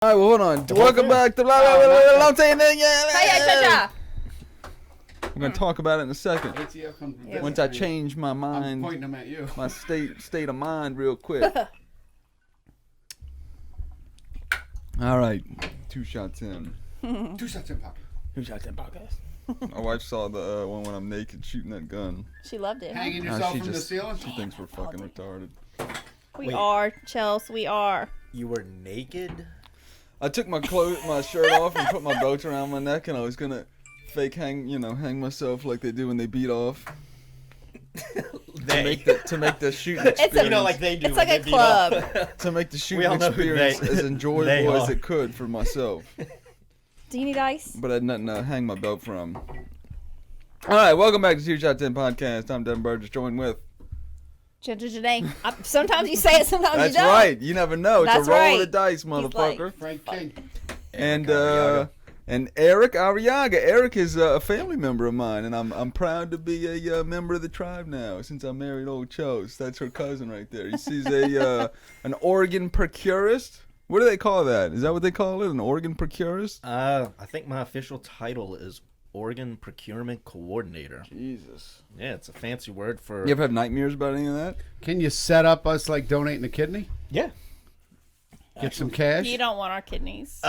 All right, well, hold on. Welcome back to I'm saying that. We're gonna talk about it in a second. Once I change my mind, I'm pointing them at you. My state of mind, real quick. All right, 2 shots in. 2 shots in pocket. 2 shots in podcast. My wife saw the one when I'm naked shooting that gun. She loved it. Hanging yourself from the just, ceiling? She thinks we're fucking retarded. We are, Chels. We are. You were naked? I took my shirt off and put my belt around my neck, and I was gonna fake hang myself like they do when they beat off. To make the shooting experience. Like they do. It's like a club. To make the shooting experience as enjoyable as it could for myself. Do you need ice? But I had nothing to hang my belt from. All right, welcome back to 2 Shot 10 Podcast. I'm Devin Burgess, joined with... Janae. Sometimes you say it, sometimes you don't. That's right. You never know. It's That's a roll right. of the dice, motherfucker. Frank King. And Eric Arriaga. Eric is a family member of mine, and I'm proud to be a member of the tribe now since I married old Chose. That's her cousin right there. She's an organ procurist. What do they call that? Is that what they call it? An organ procurist? I think my official title is Organ Procurement Coordinator. Jesus. Yeah, it's a fancy word for... You ever have nightmares about any of that? Can you set up us like donating a kidney? Yeah. Get some cash? You don't want our kidneys.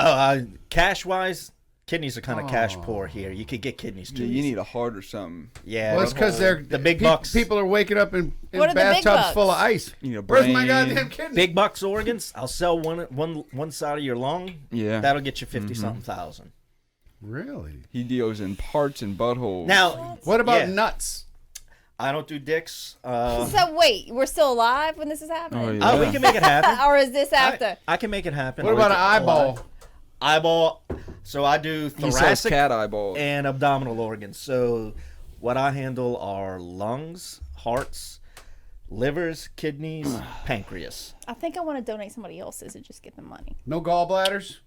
Cash-wise, kidneys are kind of cash poor here. You could get kidneys too. Yeah, you need a heart or something. Yeah. Well, it's because they're the big bucks. People are waking up in What are the big bathtubs bucks? full of ice. You know, Where's my brain. goddamn kidney? Big bucks organs. I'll sell one side of your lung. Yeah. That'll get you 50-something thousand. Really? He deals in parts and buttholes. Now, What about Yeah. nuts? I don't do dicks. So wait, we're still alive when this is happening? Oh, yeah. We can make it happen. Or is this after? I can make it happen. What about an eyeball? Eyeball. So I do He sells thoracic cat eyeballs. and abdominal organs. So what I handle are lungs, hearts, livers, kidneys, pancreas. I think I want to donate somebody else's and just get the money. No gallbladders?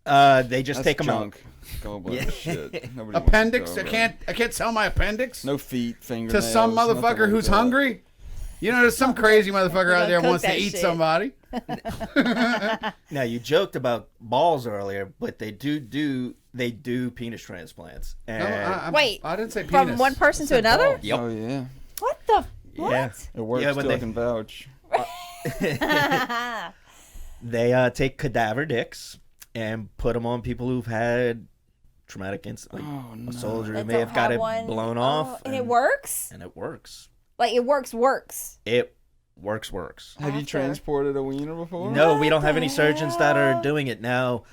They just That's take them junk. out. Gallbladder shit. Nobody Appendix? wants I gallbladder. can't sell my appendix No feet, to fingernails. some nothing motherfucker like who's that. hungry. You know, there's some crazy motherfucker out there who cook wants to that eat shit. somebody. Now you joked about balls earlier, but they do penis transplants. And Wait, I didn't say penis. From one person to another? Yep. Oh yeah, What the? Yeah. What? it works. Yeah, but Still I can vouch. They take cadaver dicks and put them on people who've had traumatic incident. Like Oh, no. a soldier who That may don't have got have it one? blown Oh, off. and it works? And it works. Like it works. It works. Have you After. transported a wiener before? No, we don't What have the any surgeons that hell? are doing it now.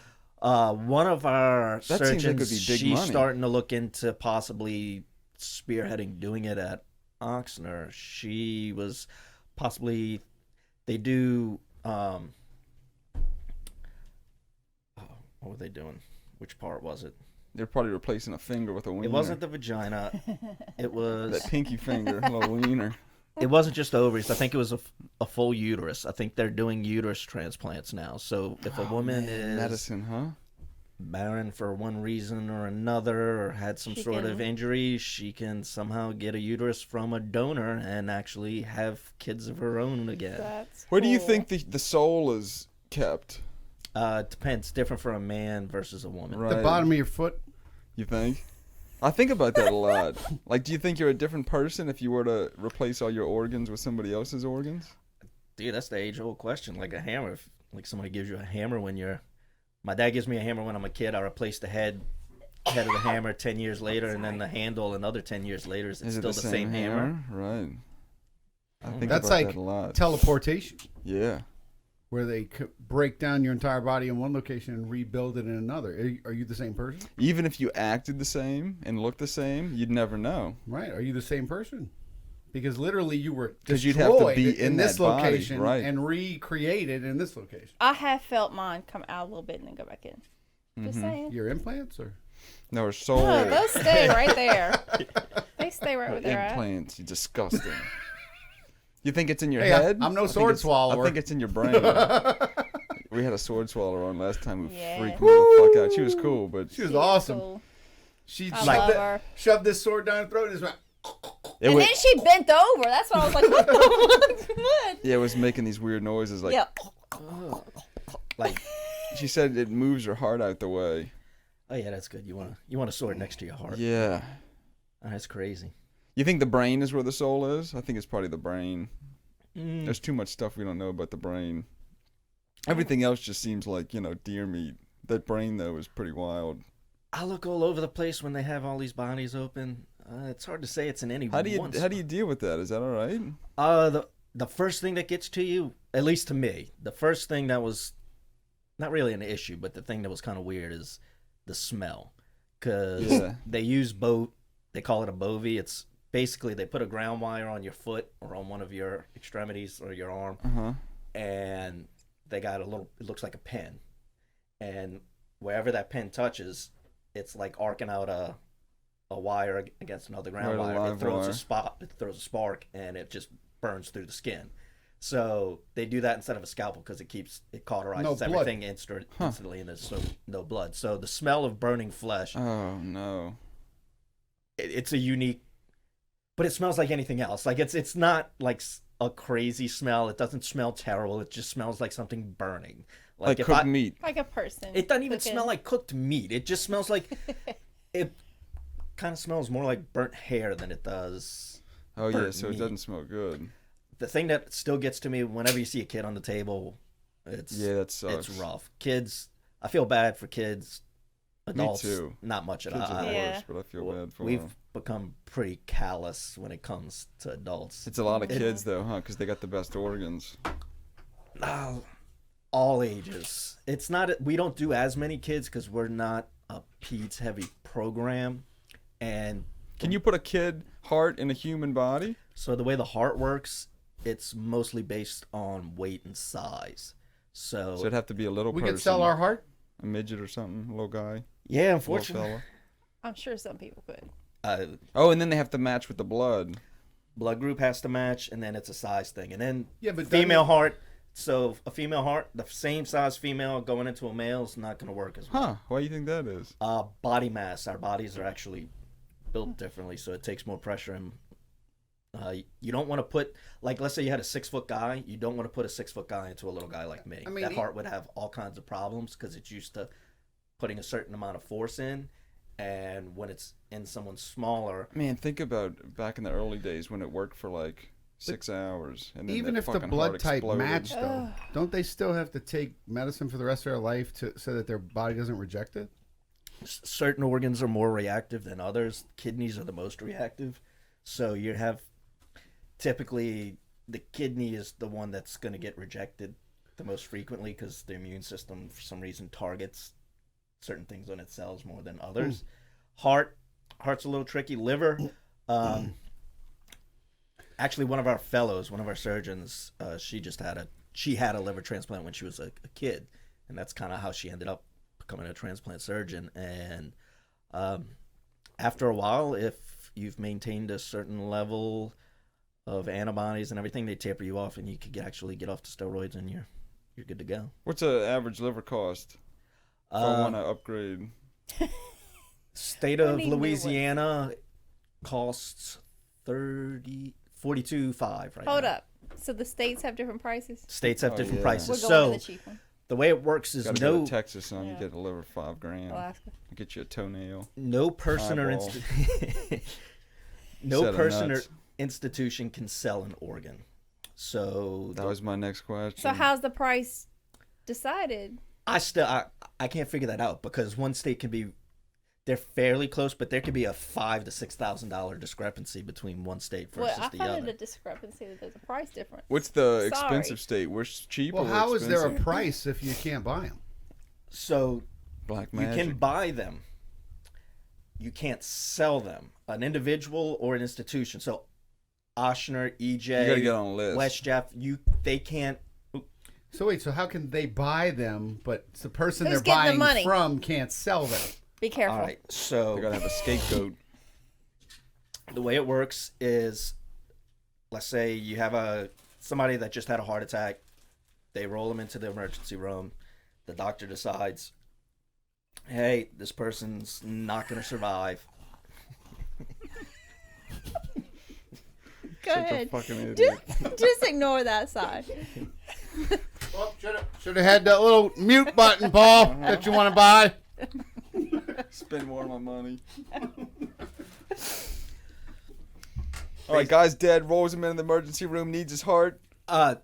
One of our That seems like it surgeons, would be big she's money. starting to look into possibly spearheading doing it at Oxnard. She was possibly, they do, what were they doing? Which part was it? They're probably replacing a finger with a wiener. It wasn't the vagina. It was. that pinky finger, little wiener. It wasn't just ovaries. I think it was a full uterus. I think they're doing uterus transplants now. So if a woman is Medicine, huh? barren for one reason or another, or had some She sort of can- injury, she can somehow get a uterus from a donor and actually have kids of her own again. That's Where do you cool. think the soul is kept? It depends. Different for a man versus a woman. Right. The bottom of your foot. You think? I think about that a lot. Like, do you think you're a different person if you were to replace all your organs with somebody else's organs? Dude, that's the age-old question. Like a hammer. If like somebody gives you a hammer when you're... My dad gives me a hammer when I'm a kid. I replace the head of the hammer 10 years later, and then the handle another 10 years later. It's Is it still the same hammer? Right. I think That's about like that a lot. teleportation, Yeah. where they break down your entire body in one location and rebuild it in another. Are you the same person? Even if you acted the same and looked the same, you'd never know. Right. Are you the same person? Because literally you were 'Cause you'd have to destroyed be in this that body, location right. and recreated in this location. I have felt mine come out a little bit and then go back in. Just Mm-hmm. saying. Your implants or? No, her soul. No, those stay right there. They stay right where they're at. Implants. You're disgusting. You think it's in your Hey, head? I'm no I think sword it's- swallower. I think it's in your brain. We had a sword swallower on last time who Yeah. freaked me the fuck out. She was cool, but She was awesome. Cool. She I love her. shoved this sword down her throat and just went. it And was, then she bent over. That's when I was like, what the fuck? yeah, it was making these weird noises like Yeah. Like, She said it moves her heart out the way. Oh yeah, that's good. You want a sword next to your heart. Yeah. Oh, that's crazy. You think the brain is where the soul is? I think it's probably the brain. Mm. There's too much stuff we don't know about the brain. Everything else just seems like, deer meat. That brain, though, is pretty wild. I look all over the place when they have all these bodies open. It's hard to say it's in any How do one you deal with that? Is that all right? The first thing that gets to you, at least to me, the first thing that was not really an issue, but the thing that was kind of weird is the smell. Because they use they call it a bovie. It's basically they put a ground wire on your foot or on one of your extremities or your arm, and they got it looks like a pen. And wherever that pen touches, it's like arcing out a wire against another ground wire. It throws a spark, and it just burns through the skin. So they do that instead of a scalpel because it cauterizes everything instantly, and there's no blood. So the smell of burning flesh. Oh no! It's a unique, but it smells like anything else. Like it's not like a crazy smell. It doesn't smell terrible. It just smells like something burning. Like cooked meat. Like a person. It doesn't even smell like cooked meat. It just smells like it kind of smells more like burnt hair than it does. Oh yeah, so meat. it doesn't smell good. The thing that still gets to me whenever you see a kid on the table, that sucks. It's rough. Kids, I feel bad for kids. Adults, me too. Not much at all. Kids are the worst, but I feel bad for them. We've become pretty callous when it comes to adults. It's a lot of kids though, huh? Because they got the best organs. All ages. It's not. We don't do as many kids because we're not a peds heavy program. And can you put a kid heart in a human body? So the way the heart works, it's mostly based on weight and size. So it'd have to be a little person. We could sell our heart? A midget or something, a little guy. Yeah, unfortunately. I'm sure some people could. And then they have to match with the blood. Blood group has to match, and then it's a size thing. And then but female heart. So a female heart, the same size female going into a male is not going to work as well. Huh. Why do you think that is? Body mass. Our bodies are actually built differently, so it takes more pressure. And you don't want to put, like, let's say you had a 6-foot guy. You don't want to put a 6-foot guy into a little guy like me. That heart would have all kinds of problems because it's used to putting a certain amount of force in. And when it's in someone smaller... Man, think about back in the early days when it worked for like 6 hours. And then even if the blood type matched, though, don't they still have to take medicine for the rest of their life so that their body doesn't reject it? Certain organs are more reactive than others. Kidneys are the most reactive. So you have... Typically, the kidney is the one that's going to get rejected the most frequently because the immune system, for some reason, targets certain things on its cells more than others. Heart's a little tricky. Liver, actually, one of our surgeons, she had a liver transplant when she was a kid, and that's kind of how she ended up becoming a transplant surgeon. And after a while, if you've maintained a certain level of antibodies and everything, they taper you off, and you could actually get off the steroids, and you're good to go. What's an average liver cost? If I want to upgrade. State of Louisiana costs $42.5 right now. Hold up. So the states have different prices? States have different prices. We're going to the cheap one. The way it works is Gotta go to Texas, son. You get a liver for $5,000. Alaska. Get you a toenail. No person or institution can sell an organ. So that was my next question. So how's the price decided? I can't figure that out because one state they're fairly close, but there could be a $5,000 to $6,000 discrepancy between one state versus the other. I find it a discrepancy that there's a price difference. What's the expensive state? Where's cheap? Well, how is there a price if you can't buy them? So black magic. You can buy them. You can't sell them. An individual or an institution. So Oshner, EJ, you gotta get on a list. West Jeff, they can't. So wait, so how can they buy them, but the person Who's they're getting the buying money? from can't sell them? Be careful. All right, so they gotta have a scapegoat. The way it works is, let's say you have somebody that just had a heart attack. They roll them into the emergency room. The doctor decides, hey, this person's not going to survive. Go Such ahead. a fucking idiot. Just ignore that side. Oh, should have had that little mute button, Paul, that you want to buy. Spend more of my money. All right, guy's dead. Rolls him in the emergency room. Needs his heart. Well,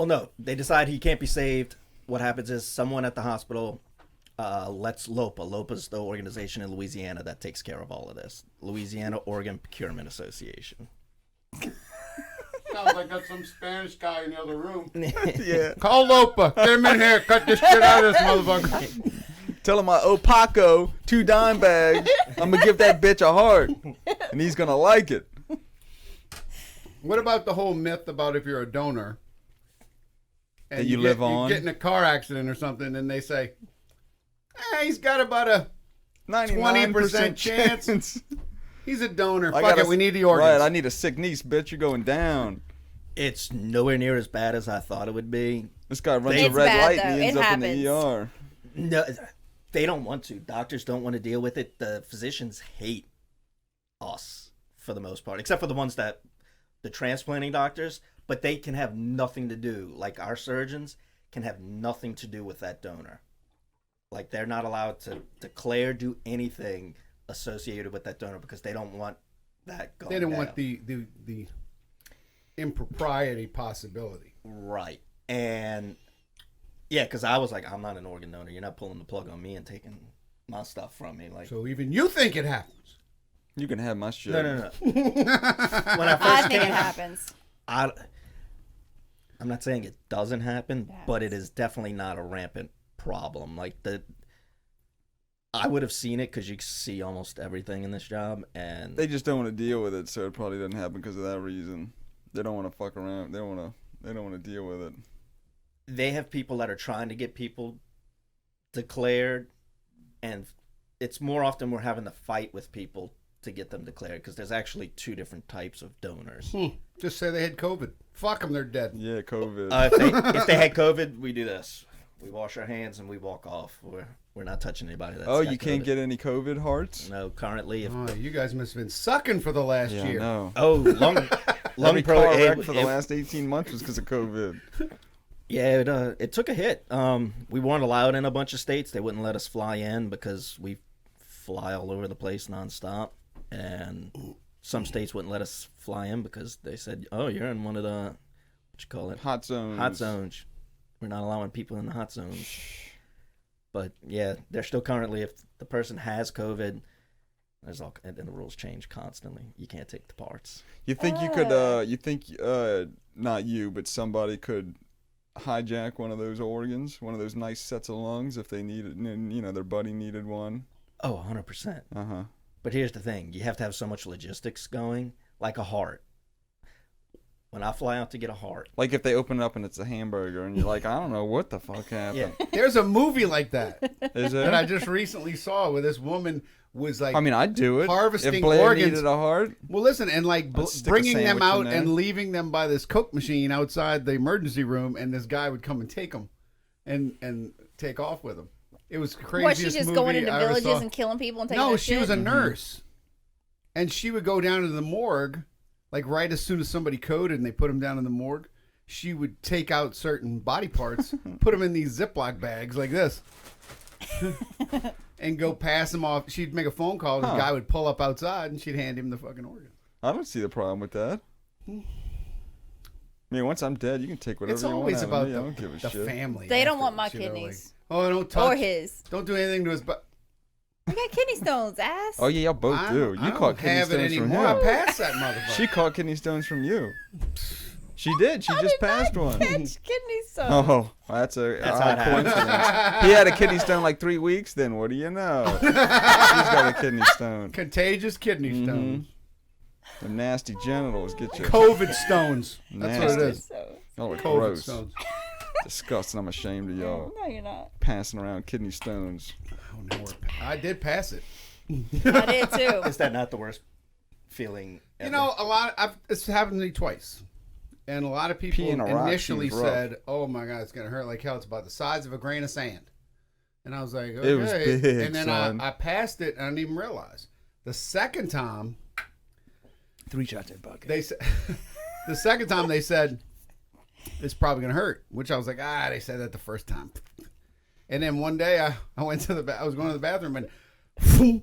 no. They decide he can't be saved. What happens is someone at the hospital lets LOPA. LOPA's the organization in Louisiana that takes care of all of this. Louisiana Organ Procurement Association. Sounds like got some Spanish guy in the other room. Yeah. Call Lopa. Get him in here. Cut this shit out of this motherfucker. Tell him I owe Paco 2 dime bags. I'm going to give that bitch a heart. And he's going to like it. What about the whole myth about if you're a donor and that you live on? You get in a car accident or something and they say, he's got about a 20% chance. He's a donor. Fuck it, we need the organs. Right, I need a sick niece, bitch. You're going down. It's nowhere near as bad as I thought it would be. This guy runs It's a red bad, light and though. he ends It up in the happens. ER. No, they don't want to. Doctors don't want to deal with it. The physicians hate us for the most part, except for the ones that the transplanting doctors, but they can have nothing to do. Like our surgeons can have nothing to do with that donor. Like they're not allowed to declare, do anything associated with that donor because they don't want that going They don't down. want the impropriety possibility. Right. And yeah, because I was like, I'm not an organ donor. You're not pulling the plug on me and taking my stuff from me. Like, So even you think it happens. You can have my shit. no. When I I first think came, it happens. I'm not saying it doesn't happen, but it is definitely not a rampant problem. Like I would have seen it because you see almost everything in this job, and They just don't want to deal with it, so it probably doesn't happen because of that reason. They don't want to fuck around. They don't want to deal with it. they have people that are trying to get people declared, and it's more often we're having to fight with people to get them declared because there's actually 2 different types of donors. Just say they had COVID. Fuck them, they're dead. Yeah, COVID. If they had COVID, we do this: we wash our hands and we walk off. We're not touching anybody. That's got you can't COVID. get any COVID hearts? No, currently. If, Oh, you guys must have been sucking for the last Yeah, year. no. lung Every pro. car wreck for the last 18 months was because of COVID. Yeah, it took a hit. We weren't allowed in a bunch of states. They wouldn't let us fly in because we fly all over the place nonstop. And some states wouldn't let us fly in because they said, "Oh, you're in one of the what you call it, Hot zones. hot zones. We're not allowing people in the hot zones." But yeah, they're still currently, if the person has COVID, there's all, and the rules change constantly. You can't take the parts. You think you could, not you, but somebody could hijack one of those organs, one of those nice sets of lungs if they needed, their buddy needed one? Oh, 100%. Uh-huh. But here's the thing. You have to have so much logistics going, like a heart. When I fly out to get a heart. Like if they open it up and it's a hamburger and you're like, I don't know what the fuck happened. Yeah. There's a movie like that Is that I it? just recently saw where this woman was like, I mean, I'd do it. harvesting if Blair organs. needed a heart. well, listen, and like I'd stick a bringing them sandwich out in there. and leaving them by this Coke machine outside the emergency room, and this guy would come and take them and take off with them. It was the craziest Was she just movie going into I ever villages saw. and killing people and taking No, their she shit? was a nurse, and she would go down to the morgue, like right as soon as somebody coded and they put them down in the morgue. She would take out certain body parts, put them in these Ziploc bags like this, and go pass them off. She'd make a phone call. The guy would pull up outside, and she'd hand him the fucking organ. I don't see the problem with that. I mean, once I'm dead, you can take whatever It's you want always out of about me. I don't give a the shit. family. They don't want my afterwards, kidneys. Like, oh, don't touch. Or his. Don't do anything to his butt. We got kidney stones, ass. Oh yeah, y'all both I do. don't- I You don't caught kidney have it stones from anymore. I him. passed that motherfucker. She caught kidney stones from you. She did. She just passed one. Catch kidney stones. Oh, that's a That's odd how it happens. coincidence. He had a kidney stone like 3 weeks. Then what do you know? She's got a kidney stone. Contagious kidney stones. The nasty genitals get you. COVID stones. That's what it Nasty. is. So, Y'all are COVID gross. stones. Disgusting. I'm ashamed of y'all no, you're not. passing around kidney stones. Oh, no, I did pass it. I did too. Is that not the worst feeling ever? You know, it's happened to me twice. And a lot of people Peeing a rock initially seems rough. said, oh my God, it's going to hurt like hell. It's about the size of a grain of sand. And I was like, okay. It was big, and then son. I passed it and I didn't even realize. The second time, 3 shots in bucket. they said, the second time they said, it's probably gonna hurt. Which I was like, they said that the first time. And then one day I went to I was going to the bathroom and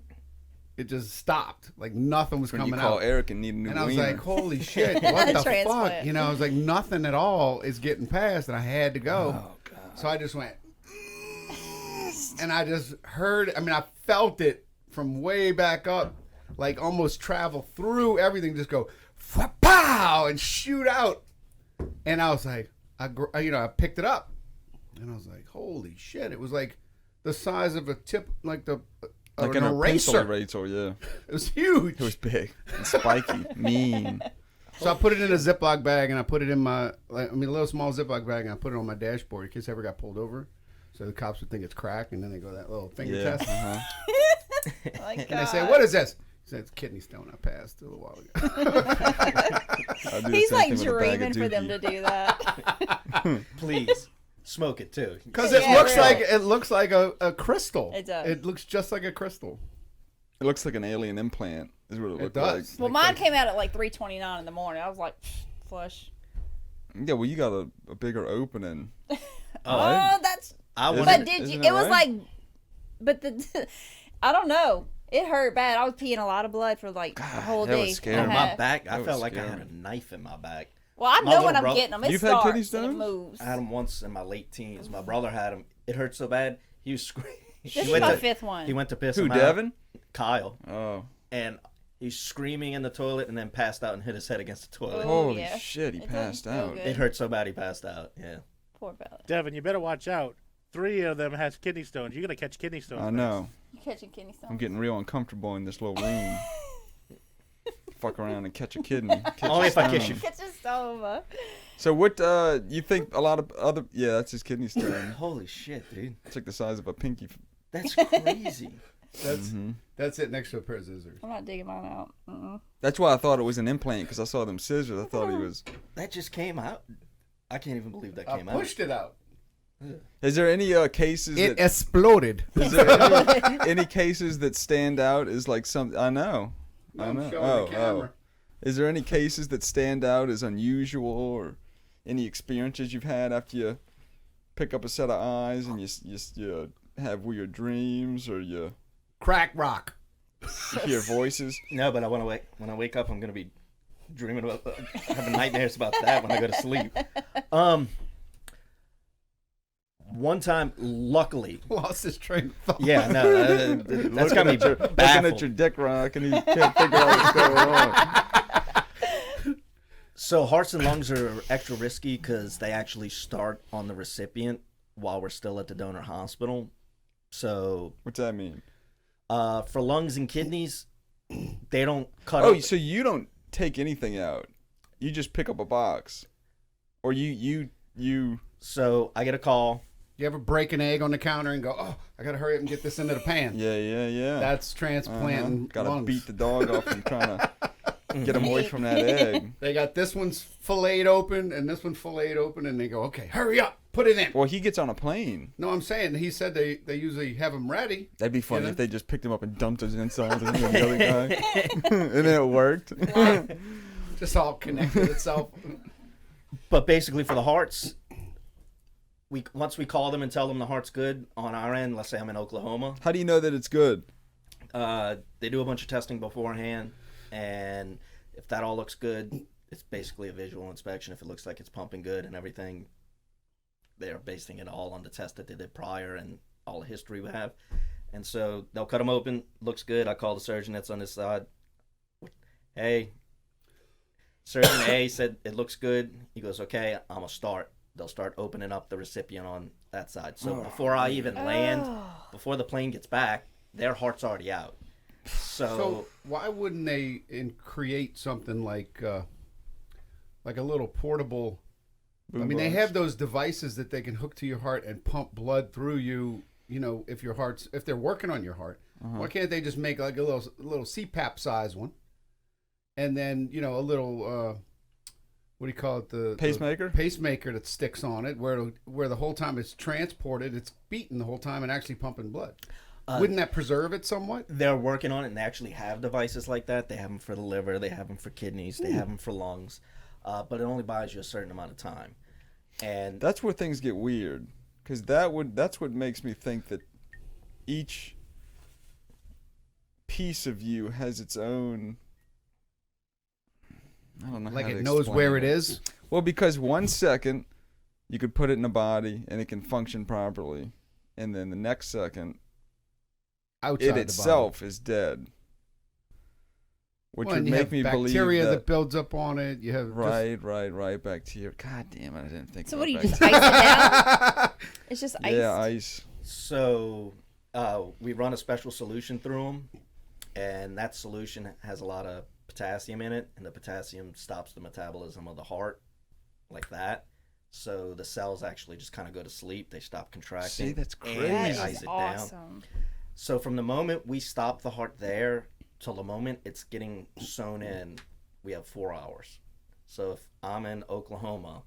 it just stopped. Like nothing was When coming you call out. Eric and need a new And I was wiener. like, holy shit, what the fuck? Transplant. You know, I was like, nothing at all is getting past, and I had to go. Oh, God. So I just went, and I just heard, I felt it from way back up, like almost travel through everything, just go, pow, and shoot out. And I was like, I picked it up, and I was like, holy shit. It was like the size of a tip, like an pencil eraser. eraser, yeah. It was huge. It was big and spiky, mean. So I put it in a Ziploc bag, and I put it in a little small Ziploc bag, and I put it on my dashboard in case I ever got pulled over. So the cops would think it's crack, and then they go that little finger Yeah. test. My And they say, God. what is this? He said, it's kidney stone I passed a little while ago. He's like dreaming for them to do that. Please smoke it too. Because Yeah, it looks like a crystal. It does. It looks just like a crystal. It looks like an alien implant is what it looked does. Well, mine came out at like 3:29 in the morning. I was like, flush. like. Yeah, well, you got a bigger opening. Oh, that's. I Is want But it- did isn't you? it It was right? like, but the, I don't know. It hurt bad. I was peeing a lot of blood for like a whole that day. was scary. and a on my half. back. I That felt was like I had scary. a knife in my back. Well, I My know when little I'm brother- getting them. It You've had starts kidney and it stones? moves. I had them once in my late teens. My brother had them. It hurt so bad. He was screaming. This is my fifth one. He went to piss Who, him out. Devin? Kyle. Oh. And he's screaming in the toilet and then passed out and hit his head against the toilet. Oh, Holy yeah. shit, he It passed doesn't feel out. good. It hurt so bad he passed out. Yeah. Poor fella. Devin, you better watch out. 3 of them has kidney stones. You're gonna catch kidney stones. I know. You catching kidney stones? I'm getting real uncomfortable in this little room. Fuck around and catch a kidney. Catch Only a if I kiss stone. you. Catch a stone. So what, you think a lot of other, yeah, that's his kidney stone. Holy shit, dude. It's like the size of a pinky. That's crazy. That's it next to a pair of scissors. I'm not digging mine out. That's why I thought it was an implant, because I saw them scissors. I thought he was. That just came out. I can't even believe that I came out. pushed it out. Is there any cases It that, exploded. is there any cases that stand out as like some, I know. I I'm know. showing the camera. Is there any cases that stand out as unusual, or any experiences you've had after you pick up a set of eyes and you have weird dreams, or you Crack rock. hear voices? No, but when I wake up, I'm gonna be dreaming about having nightmares about that when I go to sleep. One time, luckily, Lost his train of thought. yeah, no, that's got me Looking at your baffled. dick rock, and he can't figure out what's going on. So hearts and lungs are extra risky because they actually start on the recipient while we're still at the donor hospital. So What's that mean? for lungs and kidneys, they don't cut. Oh, up. so you don't take anything out? You just pick up a box, or you? So I get a call. You ever break an egg on the counter and go, oh, I got to hurry up and get this into the pan? Yeah. That's transplanting Gotta lungs. beat the dog off and trying to get him away from that egg. They got this one's filleted open and this one filleted open, and they go, okay, hurry up, put it in. Well, he gets on a plane. No, I'm saying, he said they usually have them ready. That'd be funny You know? if they just picked him up and dumped his insides into the other guy, and then it worked. Just all connected itself. But basically, for the hearts, once we call them and tell them the heart's good on our end. Let's say I'm in Oklahoma. How do you know that it's good? They do a bunch of testing beforehand, and if that all looks good, it's basically a visual inspection. If it looks like it's pumping good and everything, they're basing it all on the test that they did prior and all the history we have. And so they'll cut them open. Looks good. I call the surgeon that's on this side. Hey, surgeon A said it looks good. He goes, okay, I'm going to start. They'll start opening up the recipient on that side. So before I even land, before the plane gets back, their heart's already out. So why wouldn't they create something like a little portable? I mean, they have those devices that they can hook to your heart and pump blood through you. You know, if they're working on your heart, why can't they just make like a little CPAP size one, and then a little what do you call it? The Pacemaker? Pacemaker that sticks on it, where the whole time it's transported, it's beating the whole time and actually pumping blood. Wouldn't that preserve it somewhat? They're working on it, and they actually have devices like that. They have them for the liver, they have them for kidneys, they have them for lungs, but it only buys you a certain amount of time. And That's where things get weird, because that's what makes me think that each piece of you has its own. I don't know. Like how to it knows explain where it is. Well, because 1 second you could put it in a body and it can function properly, and then the next second Outside it the itself is dead. Which Well, would and you make have me believe bacteria that. that builds up on it. You have Right. Bacteria. God damn it! I didn't think. So about what do you bacteria. just ice it down? It's just ice. Yeah, ice. so we run a special solution through them, and that solution has a lot of potassium in it, and the potassium stops the metabolism of the heart, like that. So the cells actually just kind of go to sleep. They stop contracting. See, that's and crazy. That ice is it down. awesome. So from the moment we stop the heart there till the moment it's getting sewn in, we have 4 hours. So if I'm in Oklahoma,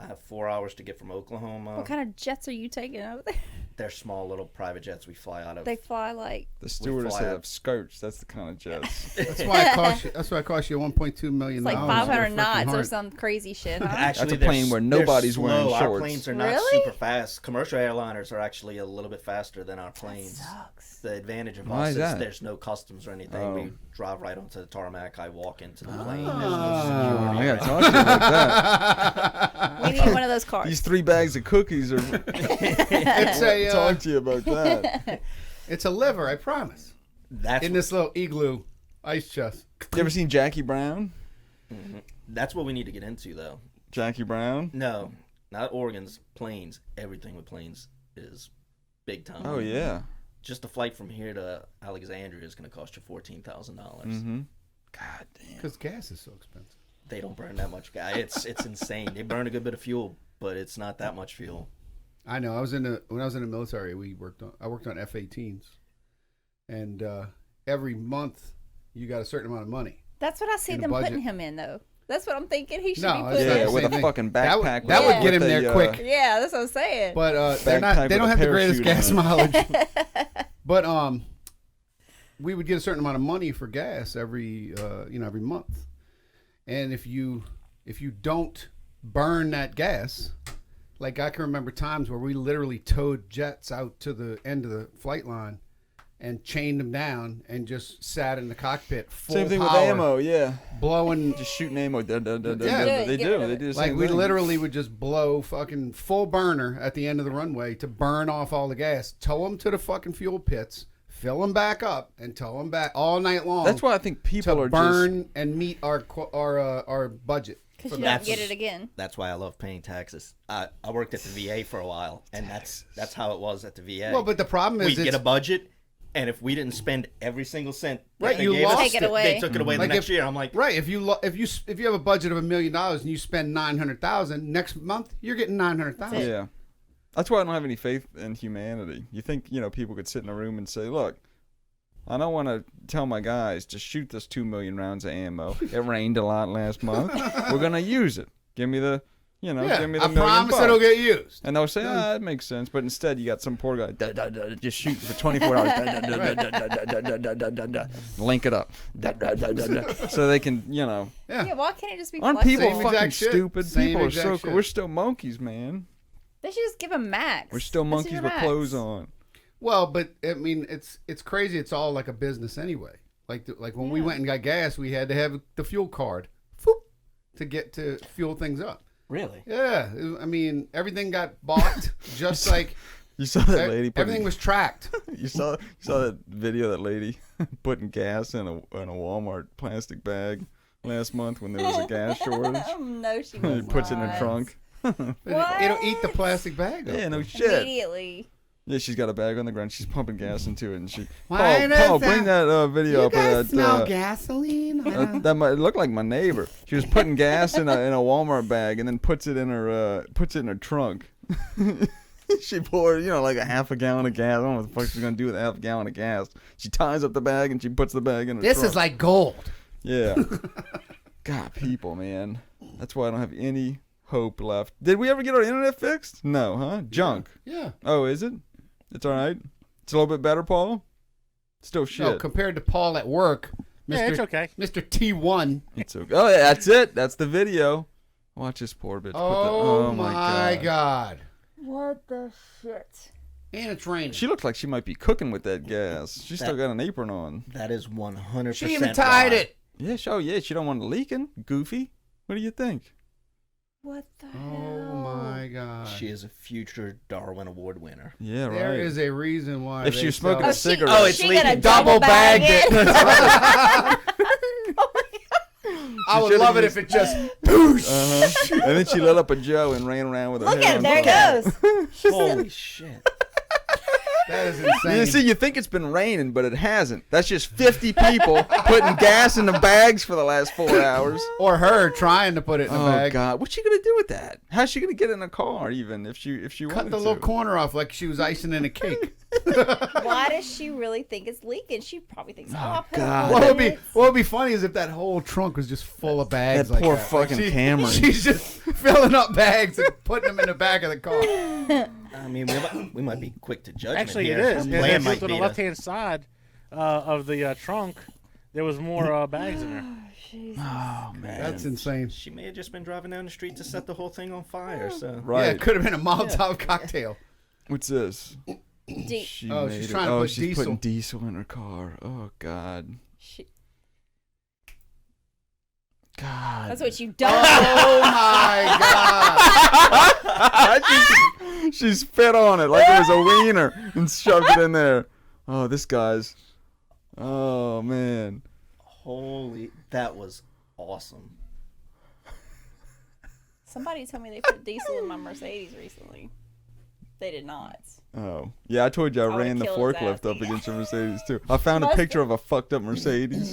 I have 4 hours to get from Oklahoma. What kind of jets are you taking over there? They're small little private jets we fly out of. They fly like. The stewardess fly have up. skirts. That's the kind of jets. That's why it costs you. That's why it costs you $1.2 million. It's like to get a 500 freaking knots or heart. some crazy shit, huh? Actually, That's a they're plane where they're nobody's wearing slow. Our shorts. planes are not Really? super fast. Commercial airliners are actually a little bit faster than our planes. Sucks. The advantage of Why us is is that? there's no customs or anything. Oh. We drive right onto the tarmac. I walk into the plane. Ah. There's no I security. gotta talk to you about that. We need one of those cars. These 3 bags of cookies are. It's a talk to you about that. it's a liver, I promise. That's In this little igloo ice chest. You ever seen Jackie Brown? that's what we need to get into, though. Jackie Brown. No, not organs, planes. Everything with planes is big time. Oh yeah. Just a flight from here to Alexandria is going to cost you $14,000. Mm-hmm. God damn. Because gas is so expensive. They don't burn that much gas. It's insane. They burn a good bit of fuel, but it's not that much fuel. I know. When I was in the military, I worked on F-18s, and every month you got a certain amount of money. That's what I see In a them budget. putting him in, though. That's what I'm thinking. He should No, be it's put not Yeah, the with same a thing. fucking That would- backpack. that would get him with there a, quick. Yeah, that's what I'm saying. But Backpack they don't with have a the greatest parachute gas on it. mileage. But we would get a certain amount of money for gas every month, and if you don't burn that gas, like I can remember times where we literally towed jets out to the end of the flight line and chained them down and just sat in the cockpit full Same thing power, with ammo. Yeah. blowing. Just shooting ammo. Yeah. They Get do. rid of They it. do the Like same we thing. literally would just blow fucking full burner at the end of the runway to burn off all the gas, tow them to the fucking fuel pits, fill them back up, and tow them back all night long. That's why I think people to are burn and meet our budget. Because you That's- don't get it again. That's why I love paying taxes. I worked at the VA for a while, and that's how it was at the VA. Well, but the problem is we get a budget, and if we didn't spend every single cent, that Right, they you gave us, lost Take it away. They took it away Like the next if- year. I'm like, right. If you have a budget of $1 million and you spend $900,000 next month, you're getting $900,000. Yeah. That's why I don't have any faith in humanity. You think, people could sit in a room and say, look, I don't want to tell my guys to shoot this 2 million rounds of ammo. It rained a lot last month. We're going to use it. Give me the, give me the I $1 million. promise it'll get used. And they'll say, that makes sense. But instead, you got some poor guy just shooting for 24 hours. Link it up. So they can, Yeah. Yeah, why can't it just be Aren't flexible? people Same fucking exact shit. stupid? Same People are exact so shit. cool. We're still monkeys, man. They should just give them max. We're still This is monkeys your with max. clothes on. Well, but I mean, it's crazy. It's all like a business anyway. Like when we went and got gas, we had to have the fuel card, to get to fuel things up. really? Yeah, I mean, everything got bought just like You saw that lady. everything was tracked. You saw that video of that lady putting gas in a Walmart plastic bag last month when there was a gas shortage. No, she He was puts it in her not. trunk. What? It'll eat the plastic bag up. Yeah, no shit. Immediately. Yeah, she's got a bag on the ground. She's pumping gas into it, and she. Why does Paul, that- bring that video up of that. gasoline? That might look like my neighbor. She was putting gas in a Walmart bag and then puts it in her trunk. She poured, like a half a gallon of gas. I don't know what the fuck she's gonna do with a half a gallon of gas. She ties up the bag and she puts the bag in her This trunk. is like gold. Yeah. God, people, man. That's why I don't have any hope left. Did we ever get our internet fixed? No, huh? Junk. Yeah. Oh, is it? It's all right. It's a little bit better, Paul. Still shit. No, compared to Paul at work, Mr. Yeah, it's okay. Mr. T1. It's okay. Oh, yeah, that's it. That's the video. Watch this poor bitch. Oh my god. What the shit? And it's raining. She looks like she might be cooking with that gas. She's still got an apron on. That is 100%. She even tied it. Yeah, she don't want it leaking. Goofy. What do you think? What the Oh hell? my god. She is a future Darwin Award winner. Yeah, right. There is a reason why. If she was smoking sell- a cigarette. Oh, it's she gonna leaking. double bag it. I would should've love it used- if it just boosh. And then she lit up a Joe and ran around with her Look hair at on it. There fire. it goes. Holy shit. That is insane. You see, you think it's been raining, but it hasn't. That's just 50 people putting gas in the bags for the last 4 hours. Or her trying to put it in a Oh bag. God, what's she gonna do with that? How's she gonna get in a car even if she Cut wanted the little to? corner off like she was icing in a cake. Why does she really think it's leaking? She probably thinks, I'll put God. it What on would be funny is if that whole trunk was just full of bags. That like poor Like fucking Cameron. She's just filling up bags and putting them in the back of the car. I mean, we might be quick to judgment Actually, here. it is. Her If plan you might look on be the to- left-hand side of the trunk, there was more bags in there. Oh man, That's insane. She may have just been driving down the street to set the whole thing on fire. So Yeah, right. it could have been a Molotov cocktail. What's this? Deep. She Oh, made she's it. trying to oh, put she's diesel. putting diesel in her car. Oh God. God. That's what you don't. Oh my god! she spit on it like it was a wiener and shoved it in there. Oh, this guy's. Oh man. holy, that was awesome. Somebody told me they put diesel in my Mercedes recently. They did not. Oh yeah, I told you I would've ran the killed his forklift ass. up against your Mercedes too. I found a Must- picture of a fucked up Mercedes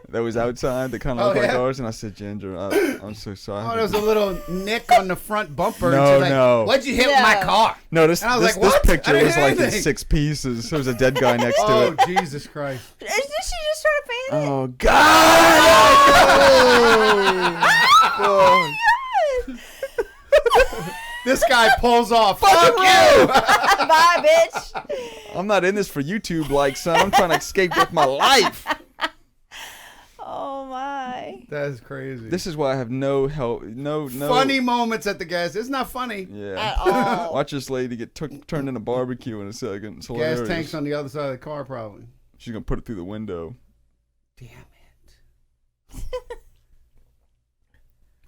that was outside that kind of Oh, looked like yeah? ours, and I said, Ginger, I'm so sorry. Oh, there was a little nick on the front bumper. and No, she's like, no. What'd you hit with my No. car? No, this And I was this, like, this "What? I picture didn't was hear like in anything." 6 pieces. There was a dead guy next to Oh, it. Jesus Christ. Did she just try to fan it? Oh God! Oh, This guy pulls off. Fuck you! Bye, bitch. I'm not in this for YouTube, like son. I'm trying to escape with my life. Oh my. That is crazy. This is why I have no help. No. Funny moments at the gas. It's not funny. Yeah. At all. Watch this lady get turned into barbecue in a second. It's hilarious. Gas tanks on the other side of the car, probably. She's gonna put it through the window. Damn it.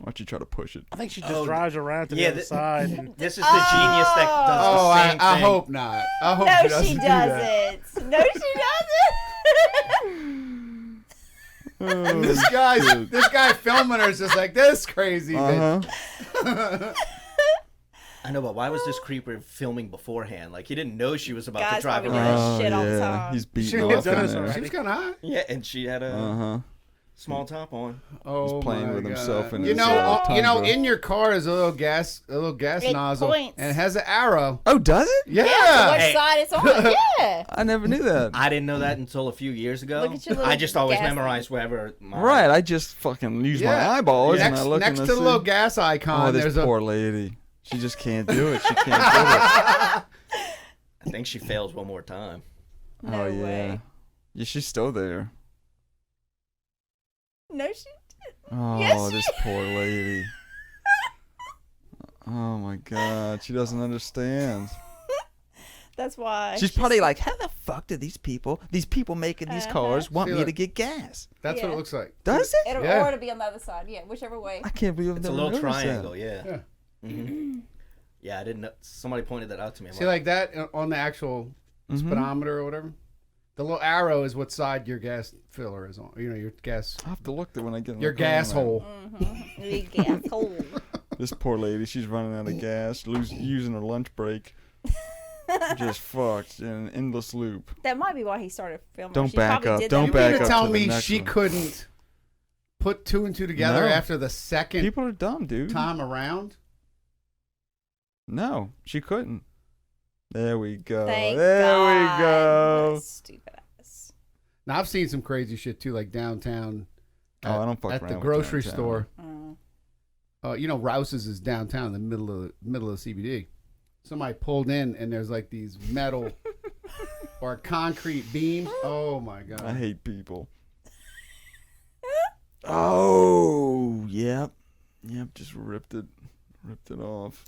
Watch you try to push it. I think she just Oh, drives around to the yeah, other side. And This is the genius that does Oh, the same I thing. hope not. I hope No, she doesn't she do that. doesn't. No, she doesn't. Oh, This guy filming her is just like, this crazy bitch. I know, but why was this creeper filming beforehand? Like, he didn't know she was about to Guys drive probably around. do that shit all the time. He's She beating was off in done this there. already. She was kind of hot. Yeah, and she had a small top on. Oh, playing my with God. himself in you his, know, Tundra. in your car is a little gas It nozzle, points. and it has an arrow. Oh, does it? Yeah. Which Hey. side it's on? Yeah. I never knew that. I didn't know that until a few years ago. Look at your I little just always gas memorized wherever my... Right, I just fucking use my eyeballs and I Next, look next and to I the see. little gas icon, Oh, this there's a poor lady. She just can't do it. She can't do it. I think she fails one more time. No Oh yeah. way. Yeah, she's still there. No, she. Oh, Yes, this poor lady. Oh my God, she doesn't understand. That's why. She's probably like, how the fuck do these people making these cars want See, me look. to get gas? That's what Yeah. it looks like. Does it? It'll, Yeah. Or it'll be on the other side. Yeah, whichever way. I can't believe I've It's a never little noticed triangle, that. yeah. Yeah. hmm Yeah, I didn't know. Somebody pointed that out to me. I'm See, like that on the actual Mhm. speedometer or whatever. The little arrow is what side your gas filler is on. You know, your gas, I'll have to look there when I get in your the car, gas man. hole. Big gas hole. This poor lady, she's running out of gas, using her lunch break. Just fucked in an endless loop. That might be why he started filming. Don't She back probably up. did Don't You that. back mean to up tell to the me next she one. couldn't put 2 and 2 together No. after the second People are dumb, dude. time around? No, she couldn't. There we go. Thank there God. we go. What a stupid ass. Now I've seen some crazy shit too, like downtown. Oh, I don't fuck at around the with grocery downtown. store. Oh. You know, Rouse's is downtown, in the middle of the CBD. Somebody pulled in, and there's like these metal or concrete beams. Oh my God! I hate people. Oh, yep. Yep, just ripped it off.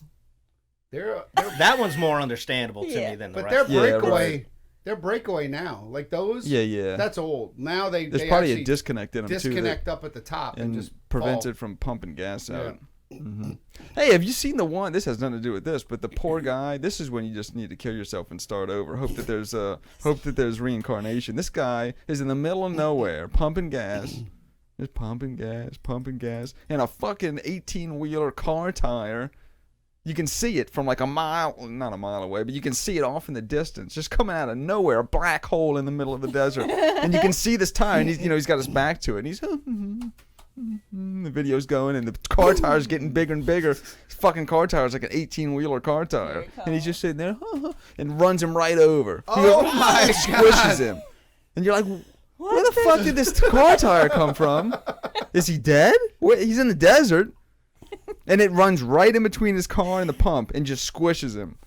They're That one's more understandable to Yeah. me than the but rest. they're Yeah, breakaway. right. They're breakaway now. Like those. Yeah. That's old. Now There's they probably actually a disconnect in them too. disconnect up at the top and just prevents fall. it from pumping gas Yeah. out. Hey, have you seen the one? This has nothing to do with this, but the poor guy. This is when you just need to kill yourself and start over. Hope that there's reincarnation. This guy is in the middle of nowhere, pumping gas, just pumping gas, and a fucking 18-wheeler car tire. You can see it from like not a mile away, but you can see it off in the distance, just coming out of nowhere, a black hole in the middle of the desert, and you can see this tire, and he's got his back to it, and he's. The video's going, and the car tire's getting bigger and bigger. His fucking car tire's like an 18-wheeler car tire, and he's just sitting there, and runs him right over. Oh my Squishes him, and you're like, where the fuck did this car tire come from? Is he dead? He's in the desert, and it runs right in between his car and the pump, and just squishes him.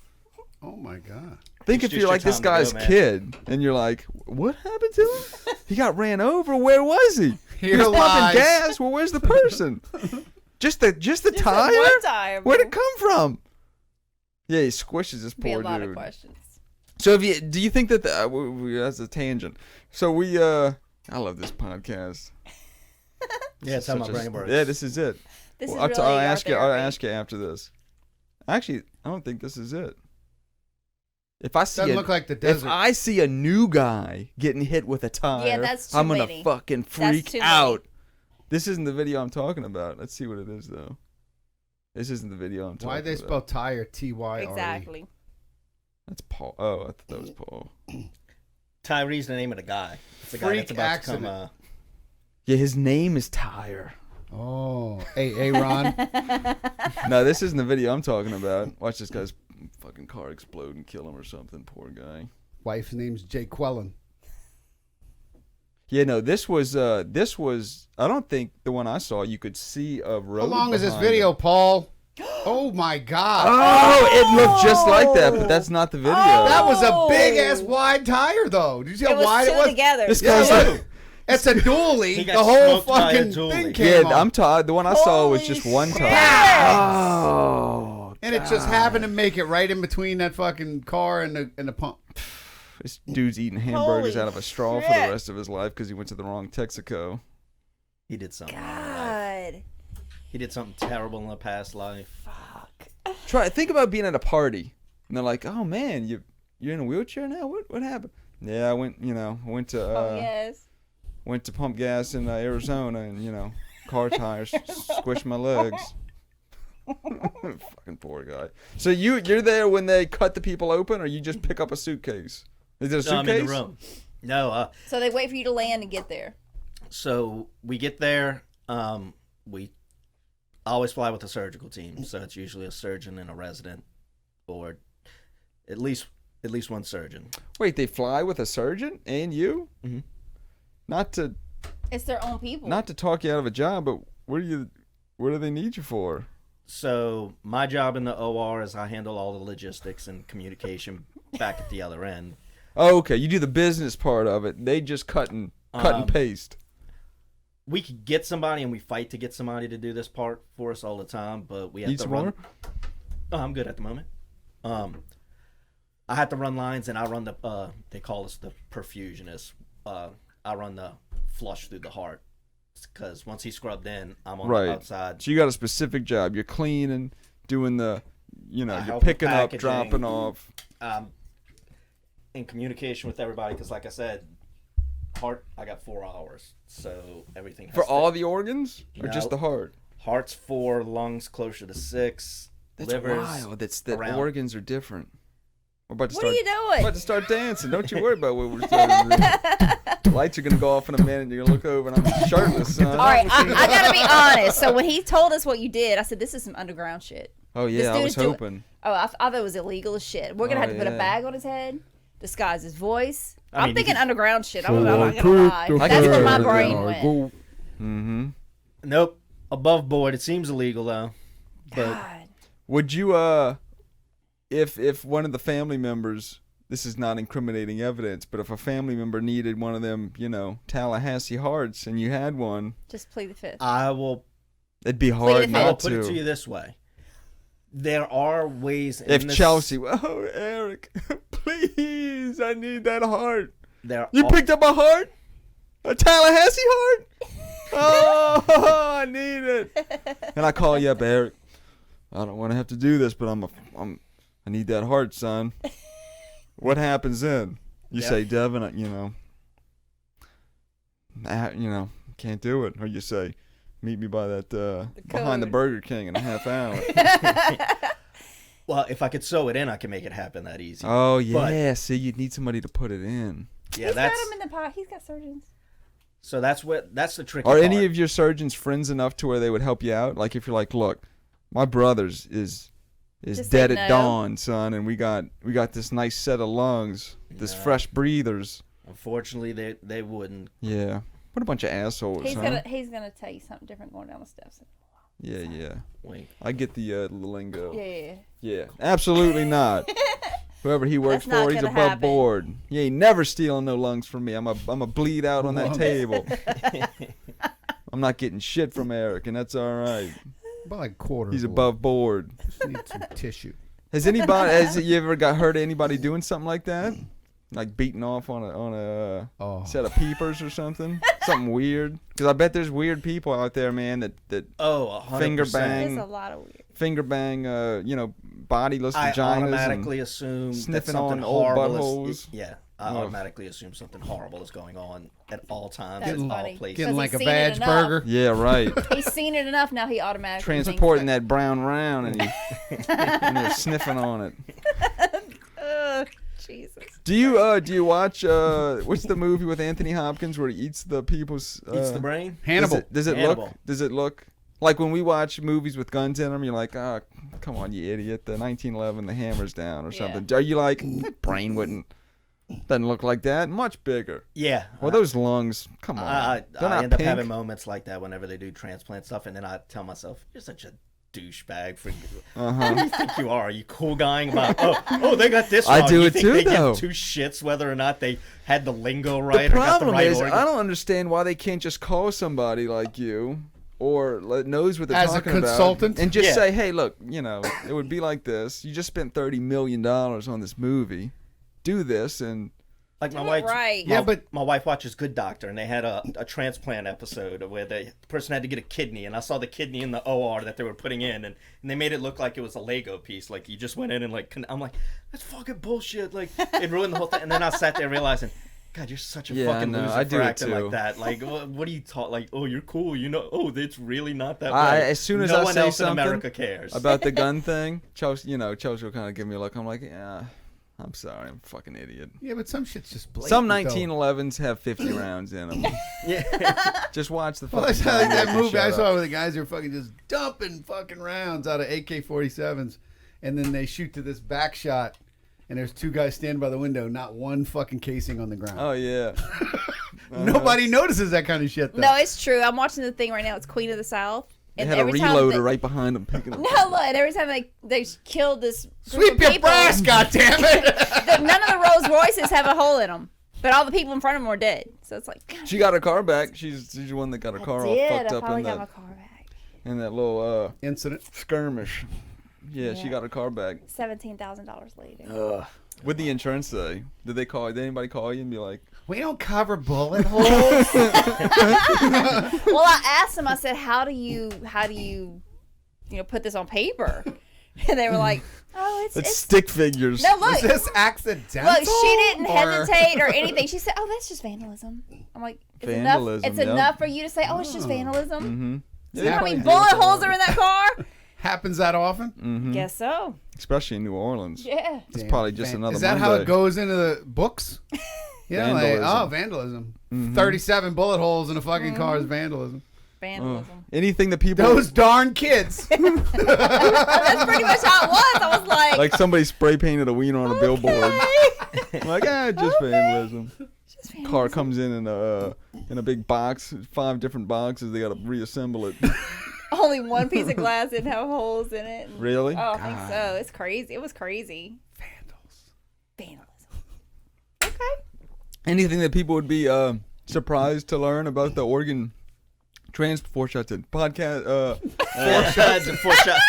Oh my god. Think It's if just you're like your this time to go, guy's man. kid, and you're like, what happened to him? He got ran over. Where was he? He Here was lies. pumping gas. Well, where's the person? Just the tire? One tire. Where'd it come from? Yeah, he squishes this Be a poor lot of dude. questions. So, do you think that that's a tangent? So I love this podcast. Yeah, it's how my Such a- brain works. Yeah, this is it. This Well, is really I'll our ask you. I'll therapy. ask you after this. Actually, I don't think this is it. If I see Doesn't look like the if desert. I see a new guy getting hit with a tire, Yeah, that's too I'm gonna many. fucking That's freak too many. out. This isn't the video I'm talking about. Let's see what it is though. This isn't the video I'm talking about. Why'd they spell tire T-Y-R-E? Exactly. That's Paul. Oh, I thought that was Paul. Tyree's the name of the guy. It's the guy Freak that's about accident. to come. Yeah, his name is Tire. Oh, hey, Ron. No, this isn't the video I'm talking about. Watch this guy's fucking car explode and kill him or something. Poor guy. Wife's name's Jay Quellen. Yeah, no, this was. I don't think the one I saw. You could see a road. How long is this behind video, it. Paul? Oh my God. Oh, it looked just like that, but that's not the video. That was a big ass wide tire, though. Did you see how It was wide two it was? together. This Yeah, guy's look. like, It's a dually. He got The whole smoked by a fucking dually. thing came yeah, off. I'm tired. The one I saw was Holy just one shit. tire. Oh, And it just happened to make it right in between that fucking car and the pump. this dude's eating hamburgers Holy out of a straw for shit. the rest of his life because he went to the wrong Texaco. He did something. God. He did something terrible in the past life. Think about being at a party and they're like, "Oh man, you're in a wheelchair now? What happened?" Yeah, I went to Oh, yes. went to pump gas in Arizona and car tires squished my legs. Fucking poor guy. So you're there when they cut the people open, or you just pick up a suitcase? Is it a No, I'm suitcase? in the room. No, So they wait for you to land and get there. so we get there. We always fly with a surgical team, so it's usually a surgeon and a resident, or at least one surgeon. Wait, they fly with a surgeon and you? Mhm. Not to It's their own people. talk you out of a job, but what do they need you for? So my job in the OR is I handle all the logistics and communication back at the other end. Oh, okay, you do the business part of it. They just cut and paste. We could get somebody, and we fight to get somebody to do this part for us all the time, but we have Need to some run. more? Oh, I'm good at the moment. I have to run lines, and I run the. They call us the perfusionist. I run the flush through the heart, because once he's scrubbed in, I'm on Right. the outside. So you got a specific job. You're cleaning, doing the, you're help with picking up, packaging. dropping off. In communication with everybody, because like I said, heart. I got 4 hours, so everything has For to- all the organs? Or No. just the heart? Heart's 4, lungs closer to 6. That's livers wild. That around. organs are different. We're about to What start. are you doing? About to start dancing. Don't you worry about what we're starting to do. Lights are gonna go off in a minute. You're gonna look over and I'm shirtless, son. All right, I gotta be honest. So when he told us what you did, I said, "This is some underground shit." Oh This yeah, I dude was is doing- hoping. Oh, I thought it was illegal as shit. We're gonna Oh, have to put a yeah. bag on his head, disguise his voice. I I'm mean, thinking he's- underground shit. I'm not gonna lie. I That's can where my see brain that. went. Mm-hmm. Nope, above board. It seems illegal though. But God. Would you if one of the family members, this is not incriminating evidence, but if a family member needed one of them, Tallahassee hearts and you had one, Just plead the fifth. I will It'd be Plead hard the I'll not put it to you this way. There are ways in If this, Chelsea, oh Eric, please, I need that heart. there You are, picked up a heart, a Tallahassee heart. Oh, I need it. And I call you up, Eric. I don't want to have to do this, but I need that heart, son. What happens then? You say, Devin, can't do it. Or you say, meet me by that behind the Burger King in a half hour. well, if I could sew it in, I can make it happen that easy. Oh yeah, see, you'd need somebody to put it in. Yeah, He's that's got him in the pocket. He's got surgeons. so that's the tricky Are part. any of your surgeons friends enough to where they would help you out? Like if you're like, look, my brother's is Just dead say at no. dawn, son, and we got this nice set of lungs, this No. fresh breathers. Unfortunately, they wouldn't. Yeah, what a bunch of assholes, He's huh? gonna tell you something different going down the steps. Yeah. Wink. I get the lingo. Yeah. Yeah, absolutely not. Whoever he works That's not for, he's gonna above happen. board. He ain't never stealing no lungs from me. I'm a bleed out on that Lungs. table. I'm not getting shit from Eric, and that's all right. About like a quarter. He's of a above board. Just need some tissue. Has you ever got heard of anybody doing something like that? Like beating off on a Oh. set of peepers or something? Something weird? Because I bet there's weird people out there, man, that Oh, 100%. Finger bang. There's a lot of weird. finger bang, bodiless I vaginas. automatically assume that sniffing something on old horrible buttholes. Yeah, I Ugh. automatically assume something horrible is going on at all times That's in all funny. places. Getting like a he's seen it badge enough. burger. Yeah, right. He's seen it enough now. He automatically Transporting thinks that brown round and you're sniffing on it. Ugh, Jesus. Do you watch what's the movie with Anthony Hopkins where he eats the people's Eats the brain. Hannibal. Does it Hannibal. look like when we watch movies with guns in them? You're like, oh, come on, you idiot! The 1911, the hammer's down or something. Are you like that brain doesn't look like that? Much bigger. Yeah. Well, those lungs, come on, I they're not end up pink. having moments like that whenever they do transplant stuff, and then I tell myself, "You're such a douchebag for who do you think you are? Are you cool guying about they got this I wrong. do You it think too, they though. give two shits whether or not they had the lingo right The or got the problem right is, organ. I don't understand why they can't just call somebody like you or knows what they're As a talking consultant? about and just Yeah. say, hey, look, it would be like this. You just spent $30 million on this movie. Do this, and Like my Do it wife, right. Yeah, but my wife watches Good Doctor, and they had a transplant episode where the person had to get a kidney, and I saw the kidney in the OR that they were putting in, and they made it look like it was a Lego piece, like you just went in and I'm like, that's fucking bullshit, like it ruined the whole thing. And then I sat there realizing, God, you're such a Yeah, fucking I know. loser I for do it acting too. like that. Like, what do you talk? Like, oh, you're cool, it's really not that I- way. as soon as no I one say else something in America cares about the gun thing, Chelsea will kind of give me a look. I'm like, yeah, I'm sorry, I'm a fucking idiot. yeah, but some shit's just blatant. Some though. 1911s have 50 rounds in them. Yeah. Just watch the Well, fucking that's how like John that Wick and movie I shut saw up. where the guys are fucking just dumping fucking rounds out of AK-47s, and then they shoot to this back shot, and there's two guys standing by the window, not one fucking casing on the ground. Oh, yeah. Nobody notices that kind of shit, though. No, it's true. I'm watching the thing right now. It's Queen of the South. They And had a every time reloader they- right behind them picking up. No, look. And every time they killed this group Sweep of your people, brass, goddammit! none of the Rolls Royces have a hole in them. But all the people in front of them are dead. So it's like, gosh, She got her car back. She's the one that got her car all fucked I up finally in got my that, car back. in that little Incident. skirmish. Yeah, she Yeah. got her car back. $17,000 later. Ugh. What'd the insurance say? Did they call? Did anybody call you and be like, We don't cover bullet holes. Well, I asked them. I said, "How do you put this on paper?" And they were like, "Oh, "It's it's stick figures"? no Was look." this accidental? Look, she didn't or- hesitate or anything. She said, "Oh, that's just vandalism." I'm like, "It's Vandalism, enough. It's yep. enough for you to say, oh, it's just vandalism." Mm-hmm. You know how many bullet holes are in that car? Happens that often? Mm-hmm. Guess so. Especially in New Orleans. Yeah. It's Damn. probably just another Is that Monday. how it goes into the books? Yeah, Vandalism. vandalism. 37 bullet holes in a fucking car is vandalism. Vandalism. Anything that people Those darn kids. That's pretty much how it was. I was like, like somebody spray painted a wiener on a billboard. Like, just vandalism. just Car vandalism. comes in a big box, 5 different boxes. They got to reassemble it. Only one piece of glass didn't have holes in it. Really? Oh, I think so. It's crazy. It was crazy. Vandalism. Okay. Anything that people would be surprised to learn about the organ Four shots in podcast. Four shots.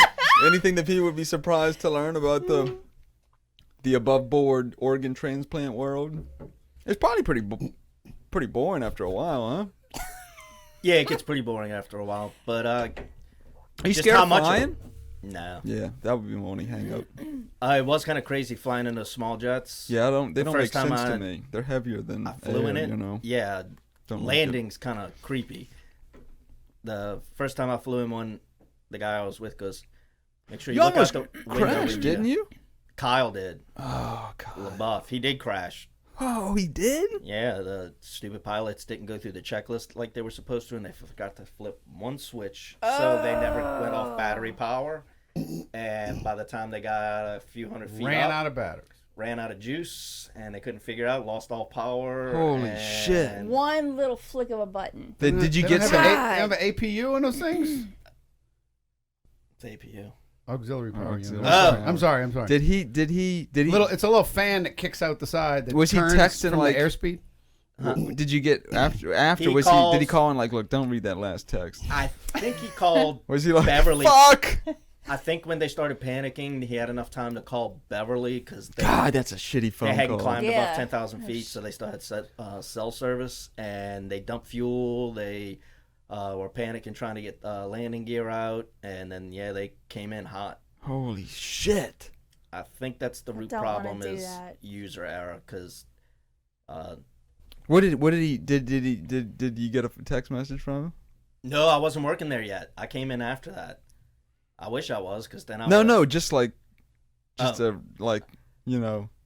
Anything that people would be surprised to learn about the above board organ transplant world? It's probably pretty boring after a while, huh? Yeah, it gets pretty boring after a while. But Are you just scared how of much flying? no. Yeah, that would be my only hang up. It was kind of crazy flying in those small jets. Yeah, they don't make first time sense to I- me. They're heavier than I flew in air, it. you know. Yeah, Don't like it. landing's kind of creepy. The first time I flew in one, the guy I was with goes, "Make sure you, You look almost out the window." crashed, didn't you? Kyle did. Oh God. LaBeouf. He did crash. Oh, he did? Yeah, the stupid pilots didn't go through the checklist like they were supposed to, and they forgot to flip one switch, so they never went off battery power. And by the time they got a few hundred feet Ran up, out of batteries. ran out of juice, and they couldn't figure out, lost all power. Holy and shit. One little flick of a button. Did you They get don't some? have, they have an APU in those things? It's APU. Auxiliary power unit. Auxiliary power. I'm sorry. Did he? It's a little fan that kicks out the side that Was he turns texting, from like- the airspeed. Did you get after? He Was calls- did he call and like, look, don't read that last text? I think he called Was he like, Beverly. fuck? I think when they started panicking, he had enough time to call Beverly because they, God, that's a shitty they phone hadn't call. climbed Yeah. above 10,000 feet, so they still had cell service, and they dumped fuel. They were panicking trying to get landing gear out, and then they came in hot. Holy shit! I think that's the root Don't wanna problem do is that. user error because What did he did you get a text message from him? no, I wasn't working there yet. I came in after that. I wish I was because then I No, just like, Oh.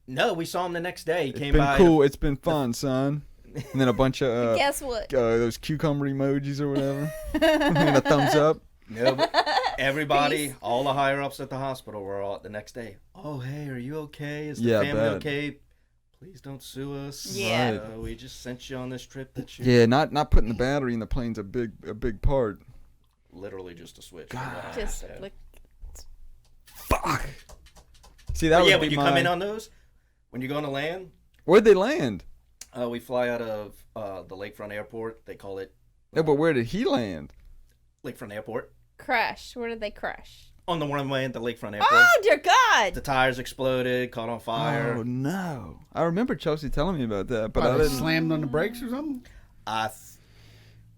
no, we saw him the next day. He it's came been by. cool. It's been fun, son. And then a bunch of Guess what? those cucumber emojis or whatever, and a thumbs up. No, but everybody, Peace. all the higher ups at the hospital were all the next day. Oh, hey, are you okay? Is the Yeah, family bad. okay? Please don't sue us. Yeah. Right. We just sent you on this trip that you Yeah, not putting the battery in the plane's a big part. literally just a switch. God. Just Yeah. look. Fuck. See that But would yeah, be when you my... come in on those, when you're going to land, Where'd they land? we fly out of the Lakefront Airport. They call it No, but where did he land? Lakefront Airport. Crash. Where did they crash? On the runway at the Lakefront Airport. Oh dear God! The tires exploded, caught on fire. Oh no! I remember Chelsea telling me about that, but What, I they didn't. slammed on the brakes or something? I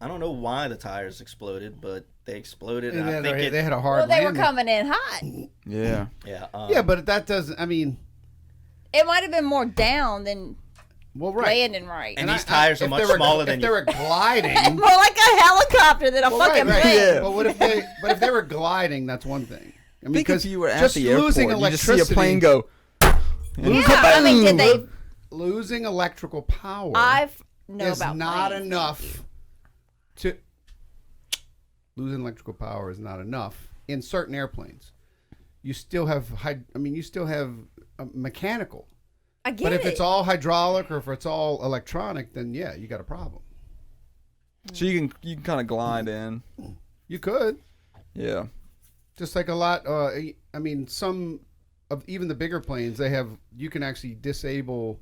don't know why the tires exploded, but they exploded. And They I think had a hard Well, they were landing. coming in hot. Yeah. yeah. Yeah, but that doesn't. I mean, It might have been more down than well, right. landing right. And these tires are if much they were- smaller than if they you. were gliding. More like a helicopter than a Well, fucking right. plane. Yeah. But if they were gliding, that's one thing. I mean, Think if 'cause you were at just the airport, losing you just see a electricity, plane go. Yeah, I mean, did they? losing electrical power I've know is about not planes. enough to losing electrical power is not enough in certain airplanes. You still have mechanical. I get But if it. it's all hydraulic or if it's all electronic, then yeah, you got a problem. So you can kind of glide in. You could. Yeah. Just like a lot. I mean, some of even the bigger planes, you can actually disable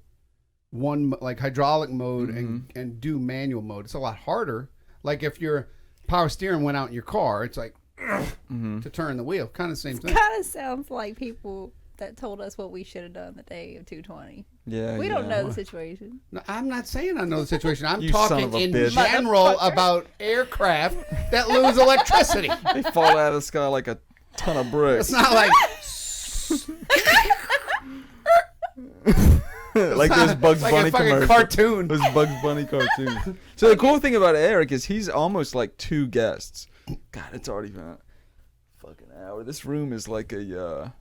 one like hydraulic mode and do manual mode. It's a lot harder. Like if your power steering went out in your car, it's like to turn the wheel. Kind of the same thing. Kind of sounds like people that told us what we should have done the day of 220. Yeah. We don't yeah. know the situation. No, I'm not saying I know the situation. I'm You son talking of a in bitch. general about aircraft that lose electricity. They fall out of the sky like a ton of bricks. It's not like like those Bugs like Bunny a fucking commercials. cartoon. Those Bugs Bunny cartoons. So the cool thing about Eric is he's almost like two guests. God, it's already been a fucking hour. This room is like a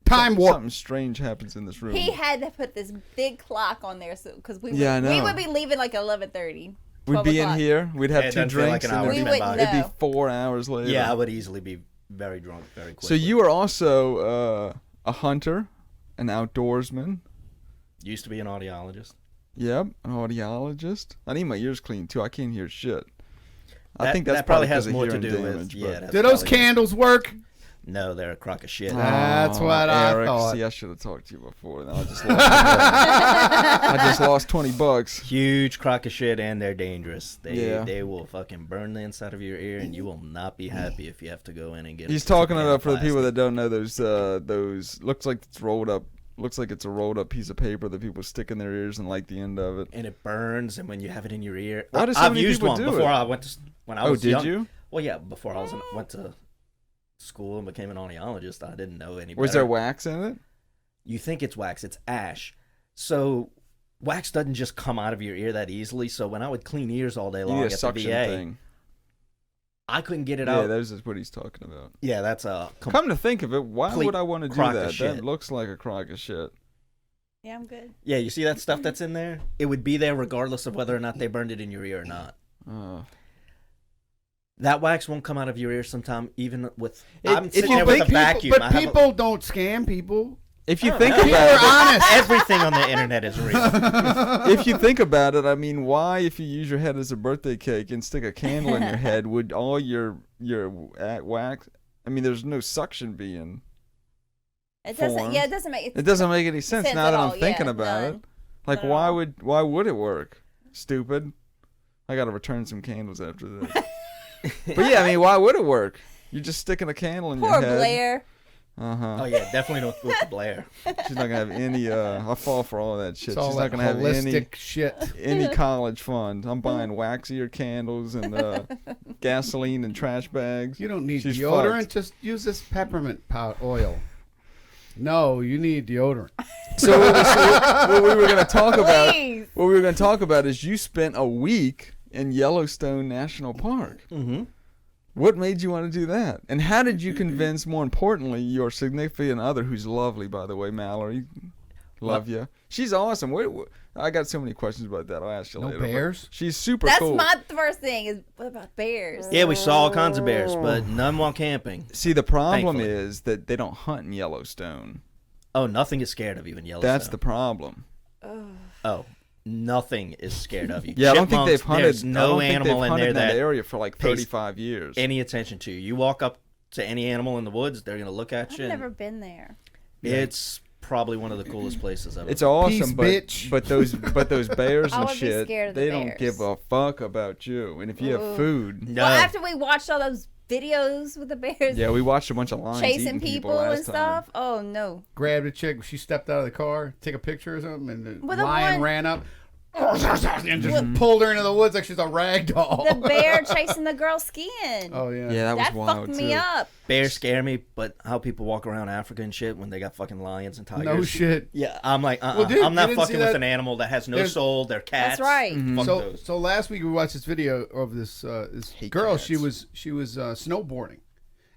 Time warp. Something strange happens in this room. He had to put this big clock on there so because we Yeah, I know. we would be leaving like 11:30. We'd be in here. We'd have Yeah, it two doesn't feel like drinks, an and hour it'd We be, went wouldn't by. know. 4 hours later. Yeah, I would easily be very drunk very quickly. So you are also a hunter, an outdoorsman. used to be an audiologist. Yep, an audiologist. I need my ears cleaned too. I can't hear shit. I That- think that's that probably because has of more to hearing do with damage, yeah. but- that's Do those probably- candles work? No, they're a crock of shit. That's what I Eric, thought. See, I should have talked to you before. Then I just lost $20. Huge crock of shit, and they're dangerous. Yeah. They will fucking burn the inside of your ear, and you will not be happy if you have to go in and get. He's a talking can about of for the people plastic. that don't know those looks like it's rolled up. Looks like it's a rolled up piece of paper that people stick in their ears and light the end of it. And it burns, and when you have it in your ear, Why do so I've many used people one do before it? I went to when I Oh, was did young. you? Well, yeah, before I went to school and became an audiologist, I didn't know any Was better. there wax in it? You think it's wax, it's ash. So wax doesn't just come out of your ear that easily. So when I would clean ears all day You long need a at the suction VA, thing. I couldn't get it Yeah, out. that's what he's talking about. Yeah, that's a Come to think of it, why complete would I want to do crock of that? shit. That looks like a crock of shit. Yeah, I'm good. Yeah, you see that stuff that's in there? It would be there regardless of whether or not they burned it in your ear or not. That wax won't come out of your ear sometime, even with. I'm if sitting you there with a think vacuum. But I have people don't scam people. If you think People about are it, honest. everything on the internet is real. if you think about it, I mean, why, if you use your head as a birthday cake and stick a candle in your head, would all your wax? I mean, there's no suction being. It doesn't. Forms. Yeah, it doesn't make. It doesn't make any sense Sense now at that all, I'm thinking yeah, about none. it. Like, Not at all. why would it work? Stupid. I gotta return some candles after this. But yeah, I mean, why would it work? You're just sticking a candle in Poor your head. Blair. Uh-huh. Oh yeah, definitely don't with the Blair. She's not gonna have any. I fall for all that shit. It's all She's that not gonna have holistic shit. any college fund. I'm buying waxier candles and gasoline and trash bags. You don't need She's deodorant. fucked. Just use this peppermint oil. No, you need deodorant. So what we were gonna talk about. Please. What we were gonna talk about is you spent a week in Yellowstone National Park. Mm-hmm. What made you want to do that? And how did you convince, more importantly, your significant other, who's lovely, by the way, Mallory? Love you. She's awesome. I got so many questions about that. I'll ask you No later. but bears? She's super That's cool. my first thing. Is what about bears? Yeah, we saw all kinds of bears, but none while camping. See, the problem Thankfully. is that they don't hunt in Yellowstone. Oh, nothing is scared of you in Yellowstone. That's the problem. Oh, nothing is scared of you. Yeah, I don't think they've Chipmunks, hunted. There's I no don't think animal they've in hunted there in that that area for like pays 35 years. any attention to. You walk up to any animal in the woods, they're gonna look at I've you. and never been there. It's probably one of the coolest places ever. It's awesome, Peace, but bitch. but those bears I and would be shit, scared of the they don't bears. give a fuck about you. And if you have Ooh. food, no. Well, after we watched all those videos with the bears yeah, we watched a bunch of lions chasing eating people last and stuff. time. Oh no. Grabbed a chick. She stepped out of the car, take a picture or something, and the Well, the lion one- ran up and just pulled her into the woods like she's a rag doll. The bear chasing the girl skiing. Oh yeah. Yeah, that was that wild fucked too. me up. Bears scare me, but how people walk around Africa and shit when they got fucking lions and tigers. No shit. Yeah, I'm like, Well, dude, I'm you not didn't see fucking with that? an animal that has no There's- soul. They're cats. That's right. Mm-hmm. Fuck So those. so last week we watched this video of this this Hate girl. cats. She was snowboarding,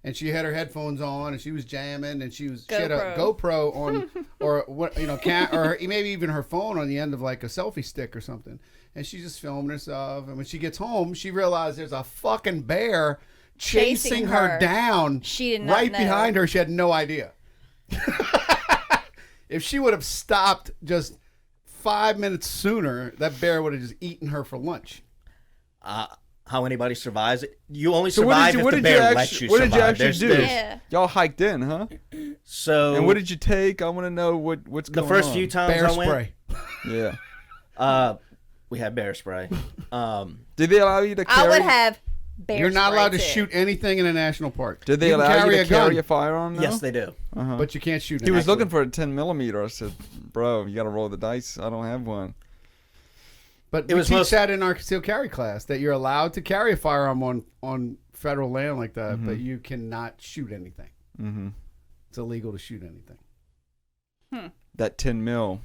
and she had her headphones on and she was jamming and she had a GoPro on or what or maybe even her phone on the end of like a selfie stick or something. And she's just filming herself. And when she gets home, she realized there's a fucking bear chasing her her. down. She did not right know. behind her. She had no idea. If she would have stopped just 5 minutes sooner, that bear would have just eaten her for lunch. How anybody survives it? You only So survive if the bear lets you what survive. did you actually There's- do? there's- Yeah. Y'all hiked in, huh? So And what did you take? I want to know what's the going first on. few times Bear I went, spray. Yeah. we had bear spray. Did they allow you to carry? I would have bear You're not allowed to spray, too. shoot anything in a national park. Did they You can allow you to carry gun, a firearm? Though? Yes, they do. but you can't shoot. He was looking for a 10mm. I said, "Bro, you got to roll the dice. I don't have one." But It we was teach most- that in our concealed carry class that you're allowed to carry a firearm on federal land like that, but you cannot shoot anything. Mm-hmm. It's illegal to shoot anything. That 10mm.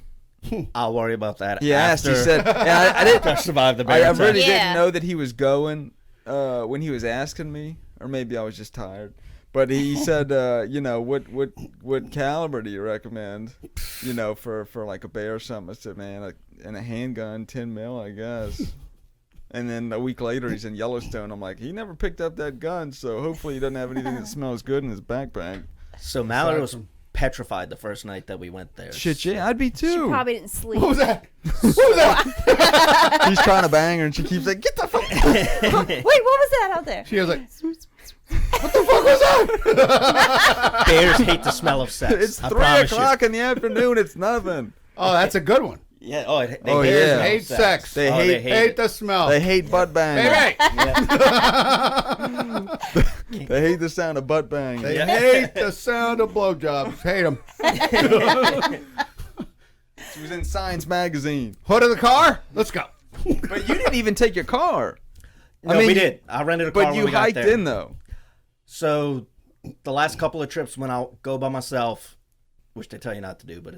I'll worry about that. He asked. He after said, and I didn't. I survived the I bear really attack. Yeah. didn't know that he was going when he was asking me, or maybe I was just tired. But he said, what caliber do you recommend? For like a bear or something. I said, man, and a handgun, 10mm, I guess. And then a week later, he's in Yellowstone. I'm like, he never picked up that gun, so hopefully he doesn't have anything that smells good in his backpack. So Mallory was from- petrified the first night that we went there. Shit, yeah, I'd be She too. probably didn't sleep. What was that? What was that? He's trying to bang her, and she keeps like, get the fuck. Wait, what was that out there? She was like, What the fuck was that? Bears hate the smell of sex. It's I 3 promise you. o'clock in the afternoon. It's nothing. Oh, that's a good one. Yeah. Oh, they Oh, hate, yeah. the smell of Hate sex. They Oh, hate- Hate it. the smell. They hate butt banging. Hey, hey. They hate the sound of butt banging. They Yeah. hate the sound of blowjobs. Hate them. She was in Science magazine. Hood of the car. Let's go. But you didn't even take your car. No, I mean, we did. I rented a car But when you we got hiked there. in though. So the last couple of trips when I'll go by myself, which they tell you not to do, but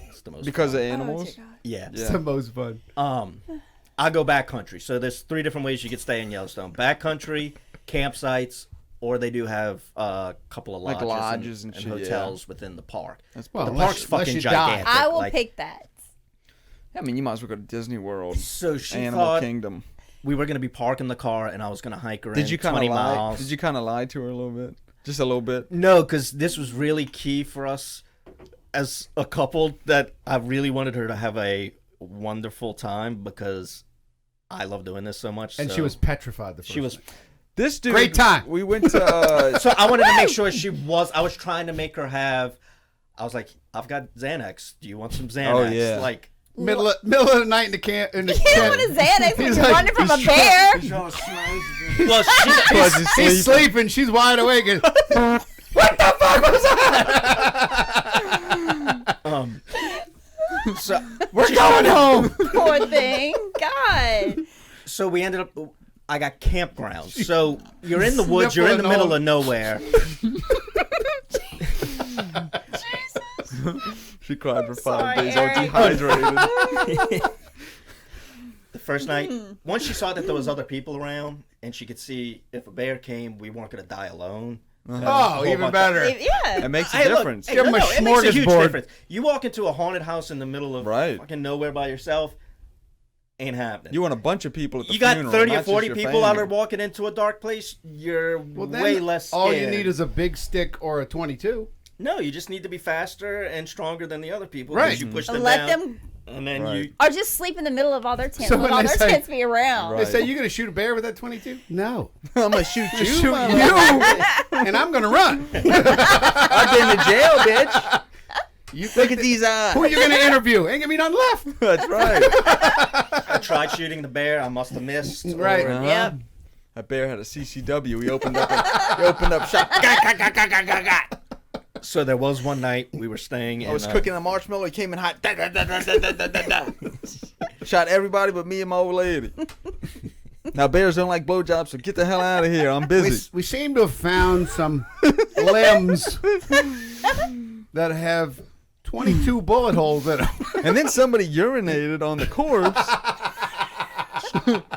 it's the most Because of fun. animals. Oh, Yeah. It's the most fun. I go backcountry. So there's 3 different ways you could stay in Yellowstone: backcountry, campsites, or they do have a couple of Like lodges, lodges and and shit, yeah. hotels within the park. Well, The unless park's you- unless fucking you die. gigantic. I will like, pick that. I mean, you might as well go to Disney World, So she Animal thought Kingdom. we were going to be parking the car and I was going to hike her Did in you kind 20 of lie? miles. Did you kind of lie to her a little bit? Just a little bit. No, because this was really key for us as a couple, that I really wanted her to have a wonderful time because I love doing this so much. And so she was petrified the first She was. night. This dude. Great time. We went to. So I wanted to make sure she was. I was trying to make her have. I was like, I've got Xanax. Do you want some Xanax? Oh, yeah. Like, Middle of the night in the camp. In the You don't want a Xanax when He's you're like- running from a he's bear. well, she's, Because he's He's sleeping. sleeping. She's wide awake. And, what the fuck was that? so We're going home. Poor thing. God. So we ended up. I got campgrounds. So you're in the woods. You're in the middle of nowhere. She cried for 5 Sorry, days. All Eric. dehydrated. The first night, once she saw that there was other people around and she could see if a bear came, we weren't going to die alone. Oh, even better. Yeah. It makes a Hey, look, difference. hey, Give 'em a it makes a huge smorgasbord. difference. You walk into a haunted house in the middle of Right. fucking nowhere by yourself, ain't happening. You want a bunch of people at the You got funeral, 30 or not just 40 your people out there family. walking into a dark place, you're Well, then way less scared. all you need is a big stick or a 22. No, you just need to be faster and stronger than the other people. Right. 'Cause you push them Let down, them, and then Right. you... or just sleep in the middle of all their tents. So Let when all they their say- tents be around. Right. They say, you going to shoot a bear with that 22? No. I'm gonna shoot you. Shoot mother- you, and I'm going to run. I've been to jail, bitch. You Look at these eyes. Who are you going to interview? Ain't going to be none left. That's right. I tried shooting the bear. I must have missed. Right. or- Uh-huh. Yep. That bear had a CCW. He opened up shop. So there was one night we were staying in... I was cooking a marshmallow. He came in hot. Shot everybody but me and my old lady. Now bears don't like blowjobs, so get the hell out of here. I'm busy. We seem to have found some limbs that have 22 bullet holes in them. And then somebody urinated on the corpse.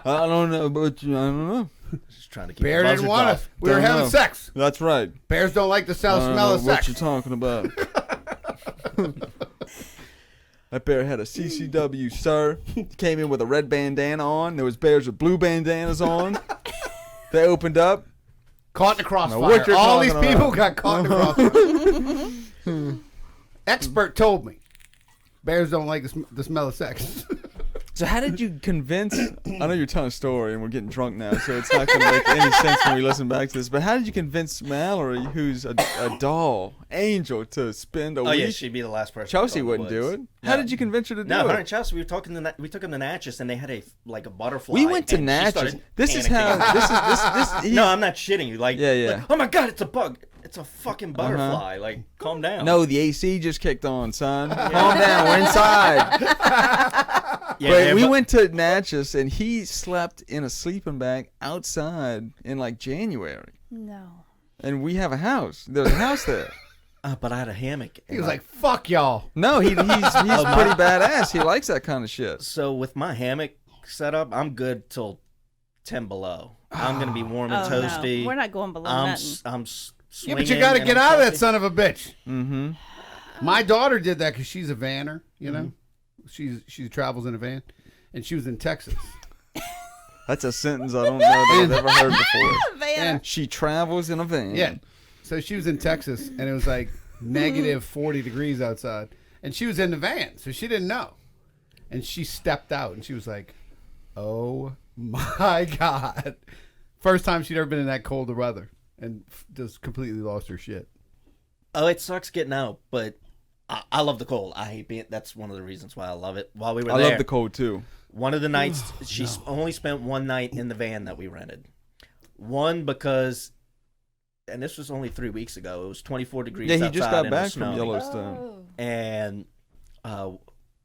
I don't know, but I don't know. Just trying to keep Bear the didn't buzzards want off. us. We were Don't having know. sex. That's right. Bears don't like the I don't smell know of what sex. you're talking about. That bear had a CCW, sir. Came in with a red bandana on. There was bears with blue bandanas on. They opened up. Caught in the Now, crossfire. what you're All these talking people about. got caught in the crossfire. Expert told me. Bears don't like the smell of sex. So how did you convince? I know you're telling a story, and we're getting drunk now, so it's not going to make any sense when we listen back to this. But how did you convince Mallory, who's a doll angel, to spend a Oh, week? yeah, she'd be the last person. Chelsea to go in the wouldn't do woods. it. How No. did you convince her to do No, her it? and Chelsea, we took them to Natchez, and they had a butterfly. We went to and she Natchez. started This is panicking. how. This. No, I'm not shitting you. Like, Yeah, yeah. like, oh my god, it's a bug. It's a fucking butterfly. Like, calm down. No, the AC just kicked on, son. Calm down. We're inside. yeah, But we but- went to Natchez, and he slept in a sleeping bag outside in like January. No. And we have a house. There's a house there. But I had a hammock. He was like, fuck y'all. No, he's pretty badass. He likes that kind of shit. So with my hammock set up, I'm good till 10 below. I'm gonna be warm and Oh, toasty. no. We're not going below I'm nothing. I'm Yeah, swinging. but you got to and get I'm out of that toasty. son of a bitch. Mm-hmm. My daughter did that because she's a vanner, you know? She travels in a van. And she was in Texas. That's a sentence I don't know that I've ever heard before. Van. And She travels in a van. yeah. So she was in Texas, and it was like negative 40 degrees outside. And she was in the van, so she didn't know. And she stepped out, and she was like, oh, my God. First time she'd ever been in that cold weather. and just completely lost her shit. Oh, it sucks getting out, but I love the cold. I hate being. That's one of the reasons why I love it. While we were I there, love the cold too. one of the nights she only spent one night in the van that we rented. One because, and this was only 3 weeks ago. It was 24 degrees. Yeah, he outside just got and it back was from snowing. Yellowstone. Oh. And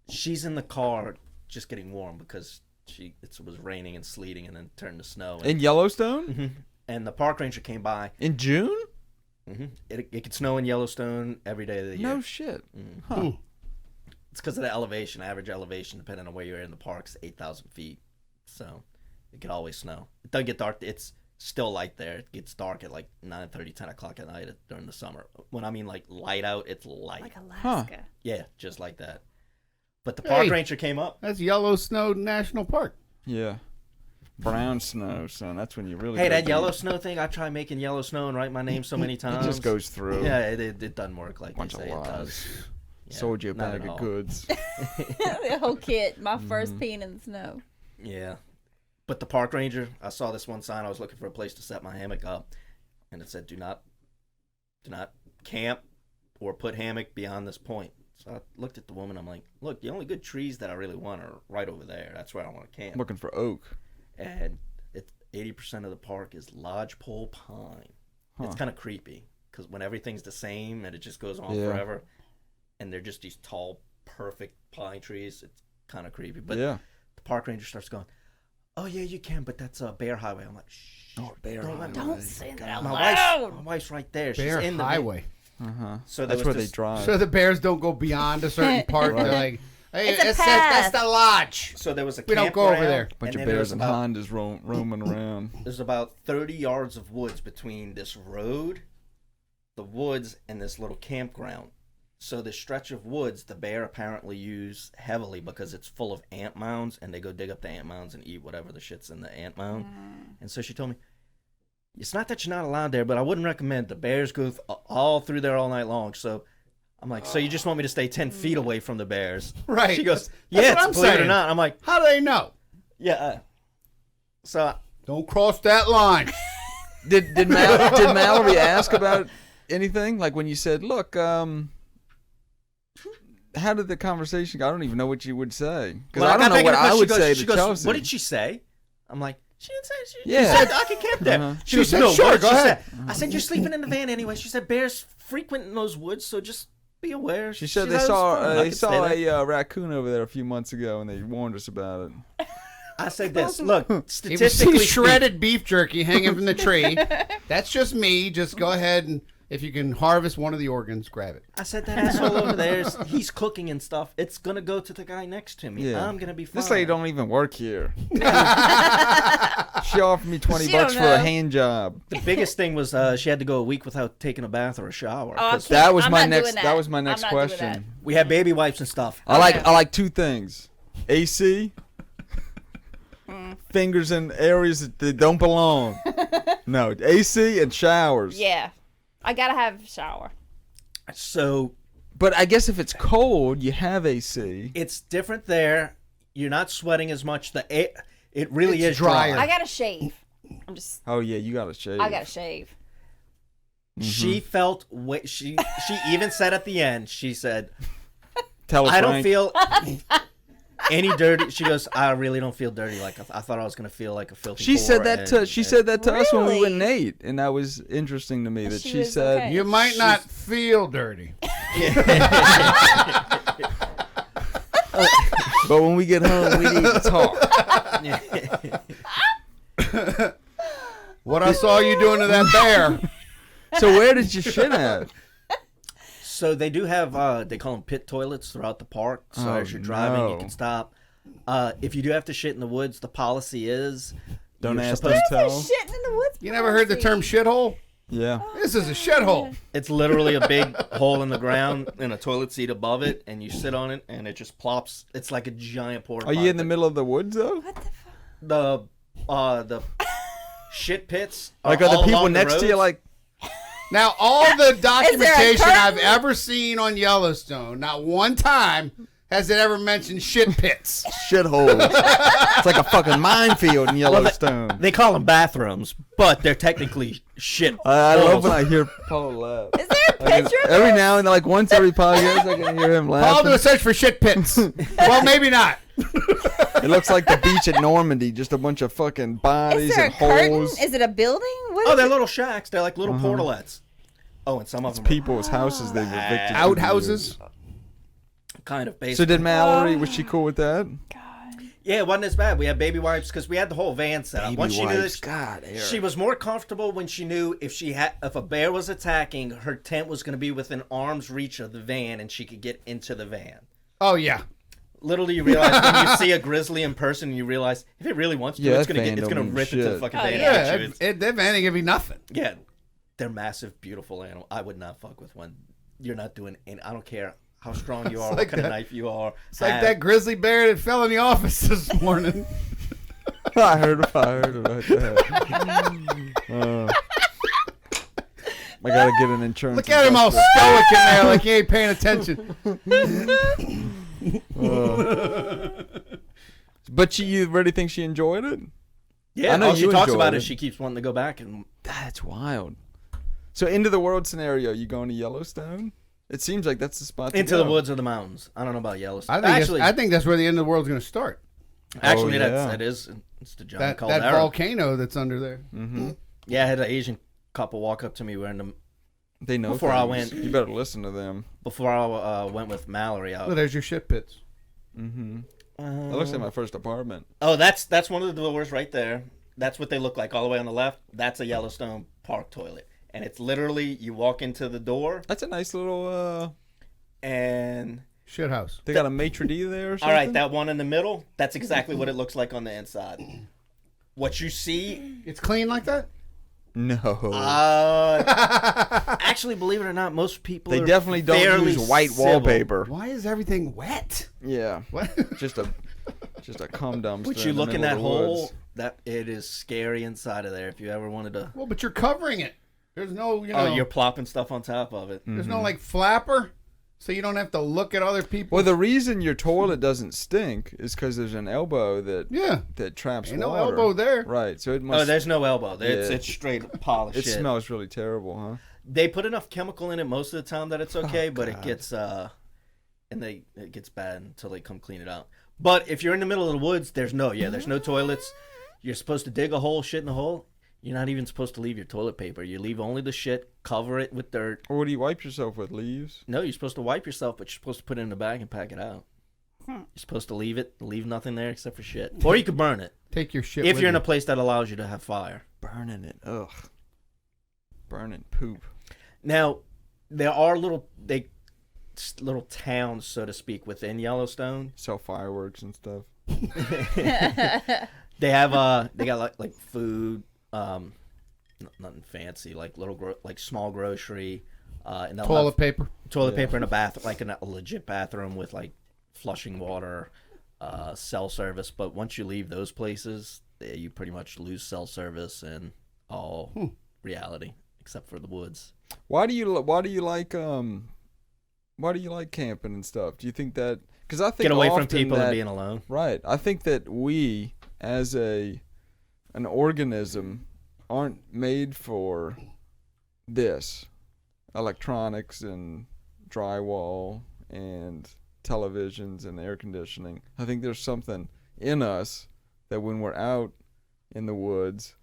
she's in the car just getting warm because it was raining and sleeting and then turned to snow. In Yellowstone? Mhm. And the park ranger came by. In June? It could snow in Yellowstone every day of the year. No shit. It's because of the elevation, average elevation, depending on where you're in the park's 8,000 feet. So it could always snow. It doesn't get dark. It's still light there. It gets dark at like 9:30, 10 o'clock at night during the summer. When I mean like light out, it's light. Like Alaska. Yeah, just like that. But the park Hey. ranger came up. That's Yellowstone National Park. Yeah. Brown snow, son. That's when you really. Hey, go that deep. yellow snow thing, I tried making yellow snow and write my name so many times. It just goes through. Yeah, it doesn't work like Bunch they of say it lies. does. Yeah, Sold you a not bag at of all. goods. The whole kit. My first peeing in the snow. Yeah. But the park ranger, I saw this one sign. I was looking for a place to set my hammock up, and it said, do not camp or put hammock beyond this point. So I looked at the woman. I'm like, look, the only good trees that I really want are right over there. That's where I want to camp. Looking for oak. And 80% of the park is lodgepole pine. It's kind of creepy because when everything's the same and it just goes on Yeah. forever, and they're just these tall, perfect pine trees, it's kind of creepy. But Yeah. the park ranger starts going, oh yeah, you can, but that's a bear highway. I'm like, shh. Oh, bear don't let me- Don't say that out My loud. wife's right there. Bear She's in the Highway. So there That's was where this- they drive. So the bears don't go beyond a certain park. They're like, hey, It's a that's path. the lodge. So there was a We don't go over campground, there. Bunch and of then bears and about, Hondas roaming around. There's about 30 yards of woods between this road, the woods, and this little campground. So this stretch of woods, the bear apparently use heavily because it's full of ant mounds, and they go dig up the ant mounds and eat whatever the shit's in the ant mound. And so she told me, it's not that you're not allowed there, but I wouldn't recommend. The bears go all through there all night long. So I'm like, so you just want me to stay 10 feet away from the bears? Right. She goes, That's yeah, what I'm believe it or saying. not. I'm like, How do they know? yeah. So Don't cross that line. Did Mallory ask about anything? Like when you said, look, how did the conversation go? I don't even know what you would say. Because Well, I don't got know back what in the I bus, would she goes- say she to goes, Chelsea. What did she say? I'm like, she didn't say. She Yeah. said I can camp there. Uh-huh. She goes, said, no, sure, what did go she ahead. say? I said, you're sleeping in the van anyway. She said, bears frequent in those woods, so just be aware. She said She they it was saw fun. I they could stay saw there. a raccoon over there a few months ago, and they warned us about it. I said this. Look, If you statistically see shredded beef jerky hanging from the tree, that's just me. Just go ahead and if you can harvest one of the organs, grab it. I said that asshole over there. He's cooking and stuff. It's gonna go to the guy next to me. Yeah. I'm gonna be fine. This lady don't even work here. She offered me $20 She bucks don't for a know. hand job. The biggest thing was she had to go a week without taking a bath or a shower. Oh, I 'cause That was I'm my not next. doing That was my next I'm not doing that. question. we had baby wipes and stuff. I like Okay. two things: AC, fingers in areas that don't belong. No, AC and showers. Yeah. I gotta have a shower. So But I guess if it's cold, you have AC. it's different there. You're not sweating as much. It really It's is dry. drier. I gotta shave. I'm just. Oh yeah, you gotta shave. I gotta shave. She felt she even said at the end, she said, Tell us, I don't Frank. feel any dirty. She goes, I really don't feel dirty. Like I thought I was gonna feel like a filthy. She said whore, that. and- To, she said that to us when we went and Really? ate, and that was interesting to me. That She she was said, okay. You might not feel dirty. but when we get home, we need to talk. What I saw you doing to that bear. So where did you shit at? So they do have they call them pit toilets throughout the park. So Oh, as you're driving, you no. can stop. If you do have to shit in the woods, the policy is Don't you're ask, supposed- don't tell. Shitting in the woods. You never heard the term shithole? Yeah. This is a shithole. It's literally a big hole in the ground and a toilet seat above it, and you sit on it, and it just plops. It's like a giant porta Are you in the middle of the woods though? What the fuck? The shit pits. Like are all the people along next to you roads. like? Now, all the documentation I've curtain? ever seen on Yellowstone, not one time has it ever mentioned shit pits? Shitholes. It's like a fucking minefield in Yellowstone. They call them bathrooms, but they're technically shit. I love when I hear Paul laugh. Is there a picture of Every this? now and then, like once every podcast, I can hear him Paul, laughing. do a search for shit pits. Well, maybe not. It looks like the beach at Normandy, just a bunch of fucking Is bodies there a and curtain? holes. Is it a building? What Oh, is they're it? little shacks. They're like little portalettes. Oh, and some of them are People's houses they've evicted. Outhouses. kind of So basically. did Mallory? Was she cool with that? Yeah, it wasn't as bad. We had baby wipes because we had the whole van set up. Once she knew this, God, Eric. she was more comfortable when she knew if a bear was attacking, her tent was going to be within arm's reach of the van and she could get into the van. Oh, yeah. Little do you realize when you see a grizzly in person, you realize if it really wants to, Yeah, it's that gonna van don't mean rip into the shit. fucking Oh, van. yeah. at you. That van ain't gonna be nothing. Yeah, they're massive, beautiful animal. I would not fuck with one. You're not doing any. I don't care how strong you are, like what kind that. of knife you are. It's like that grizzly bear that fell in the office this morning. I heard about that. I gotta get an insurance. Look at him all adjuster. stoic in there like he ain't paying attention. But you really think she enjoyed it? Yeah, I know all she you talks enjoyed about it. is she keeps wanting to go back and. That's wild. So into the world scenario, you going to Yellowstone? It seems like that's the spot to Into go. the woods or the mountains. I don't know about Yellowstone. I think that's where the end of the world's gonna start. Actually, yeah. that is. It's the giant That caldera. volcano that's under there. Mm-hmm. Yeah, I had an Asian couple walk up to me wearing them They know Before I things. went- You better listen to them. before I went with Mallory. Well, there's your shit pits. Mm-hmm. That looks like my first apartment. Oh, that's one of the doors right there. That's what they look like all the way on the left. That's a Yellowstone Park toilet, and it's literally you walk into the door That's a nice little. and Shit house. They got a maitre d' there or all something. right, that one in the middle. That's exactly what it looks like on the inside. What you see, It's clean like that? No. actually, believe it or not, most people They are definitely don't fairly use white civil. wallpaper. Why is everything wet? Yeah. What? Just a cum dumpster. But in you the look in middle that of the hole, woods. that it is scary inside of there. If you ever wanted to, Well, but you're covering it. There's no, you're plopping stuff on top of it. there's no like flapper, so you don't have to look at other people. Well, the reason your toilet doesn't stink is because there's an elbow yeah, that traps ain't no water. elbow there. Right. So it must. Oh, there's no elbow. It's Yeah. it's straight polished It shit. smells really terrible, huh? They put enough chemical in it most of the time that it's okay, but it God. gets it gets bad until they come clean it out. But if you're in the middle of the woods, there's no toilets. You're supposed to dig a hole, shit in the hole. You're not even supposed to leave your toilet paper. You leave only the shit, cover it with dirt. Or what do you wipe yourself with? Leaves? No, you're supposed to wipe yourself, but you're supposed to put it in a bag and pack it out. You're supposed to leave nothing there except for shit. Or you could burn it Take your shit. if with you're in you. a place that allows you to have fire. Burning it. Ugh. Burning poop. Now, there are little towns, so to speak, within Yellowstone. Sell fireworks and stuff. They have they got like food, nothing fancy, like like small grocery, and they'll toilet have paper. toilet Yeah. paper in a bath, like in a legit bathroom with like flushing water, cell service. But once you leave those places, you pretty much lose cell service and all reality, except for the woods. Why do you like camping and stuff? Do you think that? Because I think Get away from often people that, and being alone. Right. I think that we, as an organism, aren't made for this. Electronics and drywall and televisions and air conditioning. I think there's something in us that when we're out in the woods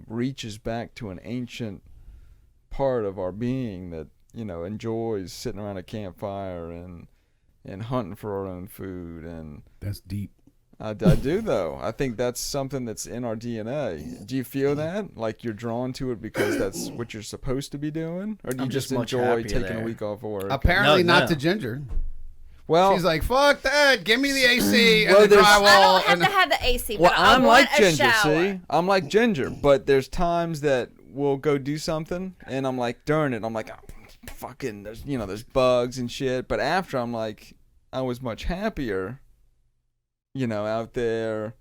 reaches back to an ancient part of our being that, enjoys sitting around a campfire and hunting for our own food. And That's deep. I do, though. I think that's something that's in our DNA. Do you feel that? Like you're drawn to it because that's what you're supposed to be doing? Or do you I'm just just much enjoy happier taking there. a week off of work? Apparently No, not no. to Ginger. Well, She's like, fuck that. Give me the AC and Well, the there's- drywall. I don't have and to have the AC, well, but I I'm want like a Ginger, shower. see? I'm like Ginger, but there's times that we'll go do something, and I'm like, darn it. I'm like, oh, fucking, there's bugs and shit. But after, I'm like, I was much happier, out there,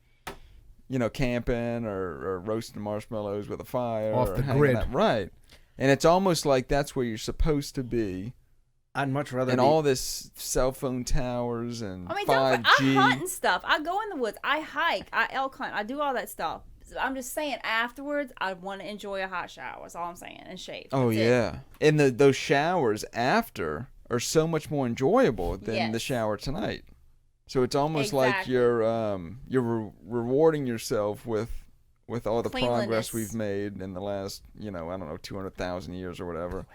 camping or roasting marshmallows with a fire. Off or the hanging grid. out. Right. And it's almost like that's where you're supposed to be I'd much rather and be, all this cell phone towers and I mean, 5G. I hunt and stuff. I go in the woods. I hike. I elk hunt. I do all that stuff. I'm just saying, afterwards, I want to enjoy a hot shower. That's all I'm saying, and shave. Oh That's it. yeah, and those showers after are so much more enjoyable than the Yes. shower tonight. So it's almost like Exactly. you're rewarding yourself with all the progress Cleanliness. we've made in the last, I don't know, 200,000 years or whatever.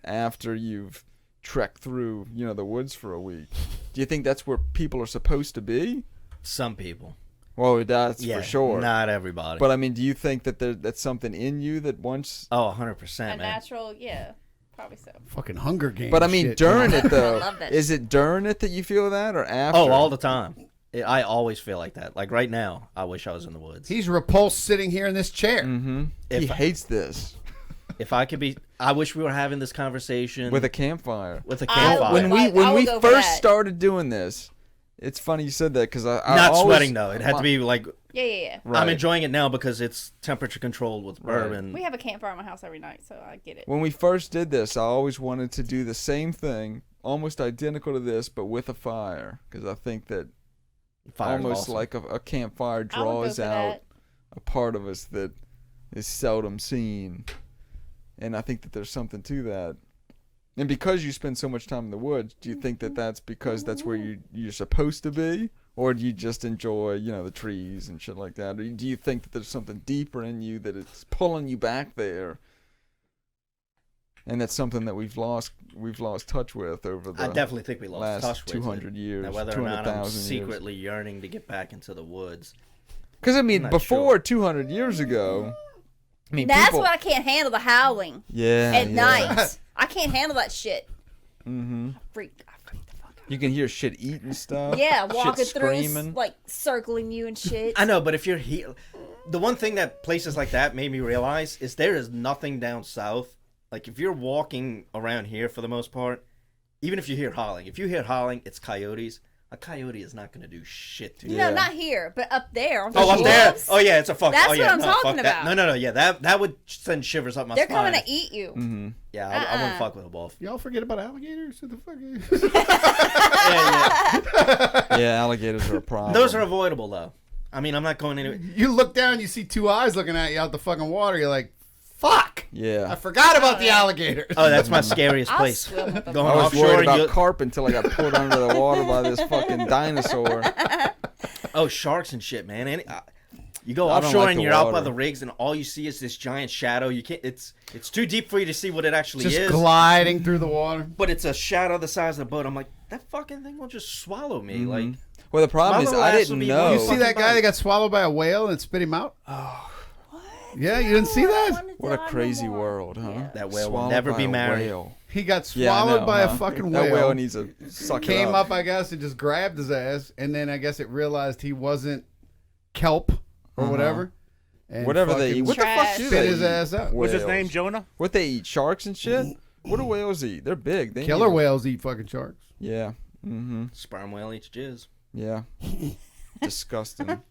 After you've trekked through, the woods for a week. Do you think that's where people are supposed to be? some people. Well, that's Yeah, for sure. not everybody. But I mean, do you think that that's something in you that wants? oh, 100%, A man. natural, yeah, probably so. Fucking Hunger Games. But I mean, shit. during it I though, love that is it during it that you feel that, or after? Oh, all the time. I always feel like that. Like right now, I wish I was in the woods. He's repulsed sitting here in this chair. Mm-hmm. If He I- hates this If I could be, I wish we were having this conversation with a campfire. with a I campfire. would When like- we I would we go for first that. started doing this, it's funny you said that because I Not always, sweating though. It had to be like Yeah. Right. I'm enjoying it now because it's temperature controlled with Right. bourbon. We have a campfire in my house every night, so I get it. When we first did this, I always wanted to do the same thing, almost identical to this, but with a fire, because I think that Fire's almost awesome. like a campfire I would go draws for out that. a part of us that is seldom seen, and I think that there's something to that. And because you spend so much time in the woods, do you think that that's because that's where you're supposed to be, or do you just enjoy, the trees and shit like that? Or do you think that there's something deeper in you that it's pulling you back there, and that's something that we've lost touch with over the I definitely think we lost last touch with 200 it. years, Now, whether or not I'm 200,000 years. secretly yearning to get back into the woods. Because I I'm mean, not before sure. 200 years ago, I mean, That's people, what I can't handle, the howling yeah, at yeah. night. I can't handle that shit. Mm-hmm. I freak the fuck out. You can hear shit eating stuff. Yeah, shit walking through, screaming. like circling you and shit. I know, but if you're here, the one thing that places like that made me realize is there is nothing down south. Like if you're walking around here for the most part, even if you hear howling, it's coyotes. A coyote is not going to do shit to you. Yeah. No, not here, but up there. On the Oh, up there? wolves, Oh, yeah, it's a fuck. That's oh, yeah, what I'm no, talking fuck that. about. No, yeah, that would send shivers up my They're spine. coming to eat you. Mm-hmm. Yeah, I wouldn't fuck with a wolf. Y'all forget about alligators? What the fuck? Yeah, alligators are a problem. Those are avoidable, though. I mean, I'm not going anywhere. You look down, you see two eyes looking at you out the fucking water. You're like, fuck! I Yeah. forgot about the alligators. Oh, that's my scariest I'll place. swim with them. Going I was offshore worried and about you... carp until I got pulled under the water by this fucking dinosaur. Oh, sharks and shit, man. You go I don't offshore like and the you're out by water. the rigs, and all you see is this giant shadow. You can't. It's too deep for you to see what it actually Just is. gliding through the water. But it's a shadow the size of the boat. I'm like, that fucking thing will just swallow me. Mhm. Like, Well, the problem My is little I ass didn't would be know. one You see fucking that guy bite. that got swallowed by a whale and spit him out? Oh, What? Yeah, you didn't see that? I wanna what a die no crazy more. world, huh? Yeah. that whale will Swallowed never by be a married. whale. He got Yeah, I swallowed know, by huh? a fucking That whale. whale needs to suck it Came up. up, I guess, and just grabbed his ass. And then I guess it realized he wasn't kelp or Uh-huh. whatever. And Whatever they fucking eat. What the fuck Trash. do spit they his eat? ass out. What's his Whales. name? Jonah? What they eat? Sharks and shit? What do whales eat? They're big. They Killer need- whales eat fucking sharks. Yeah. Mm-hmm. Sperm whale eats jizz. Yeah. Disgusting.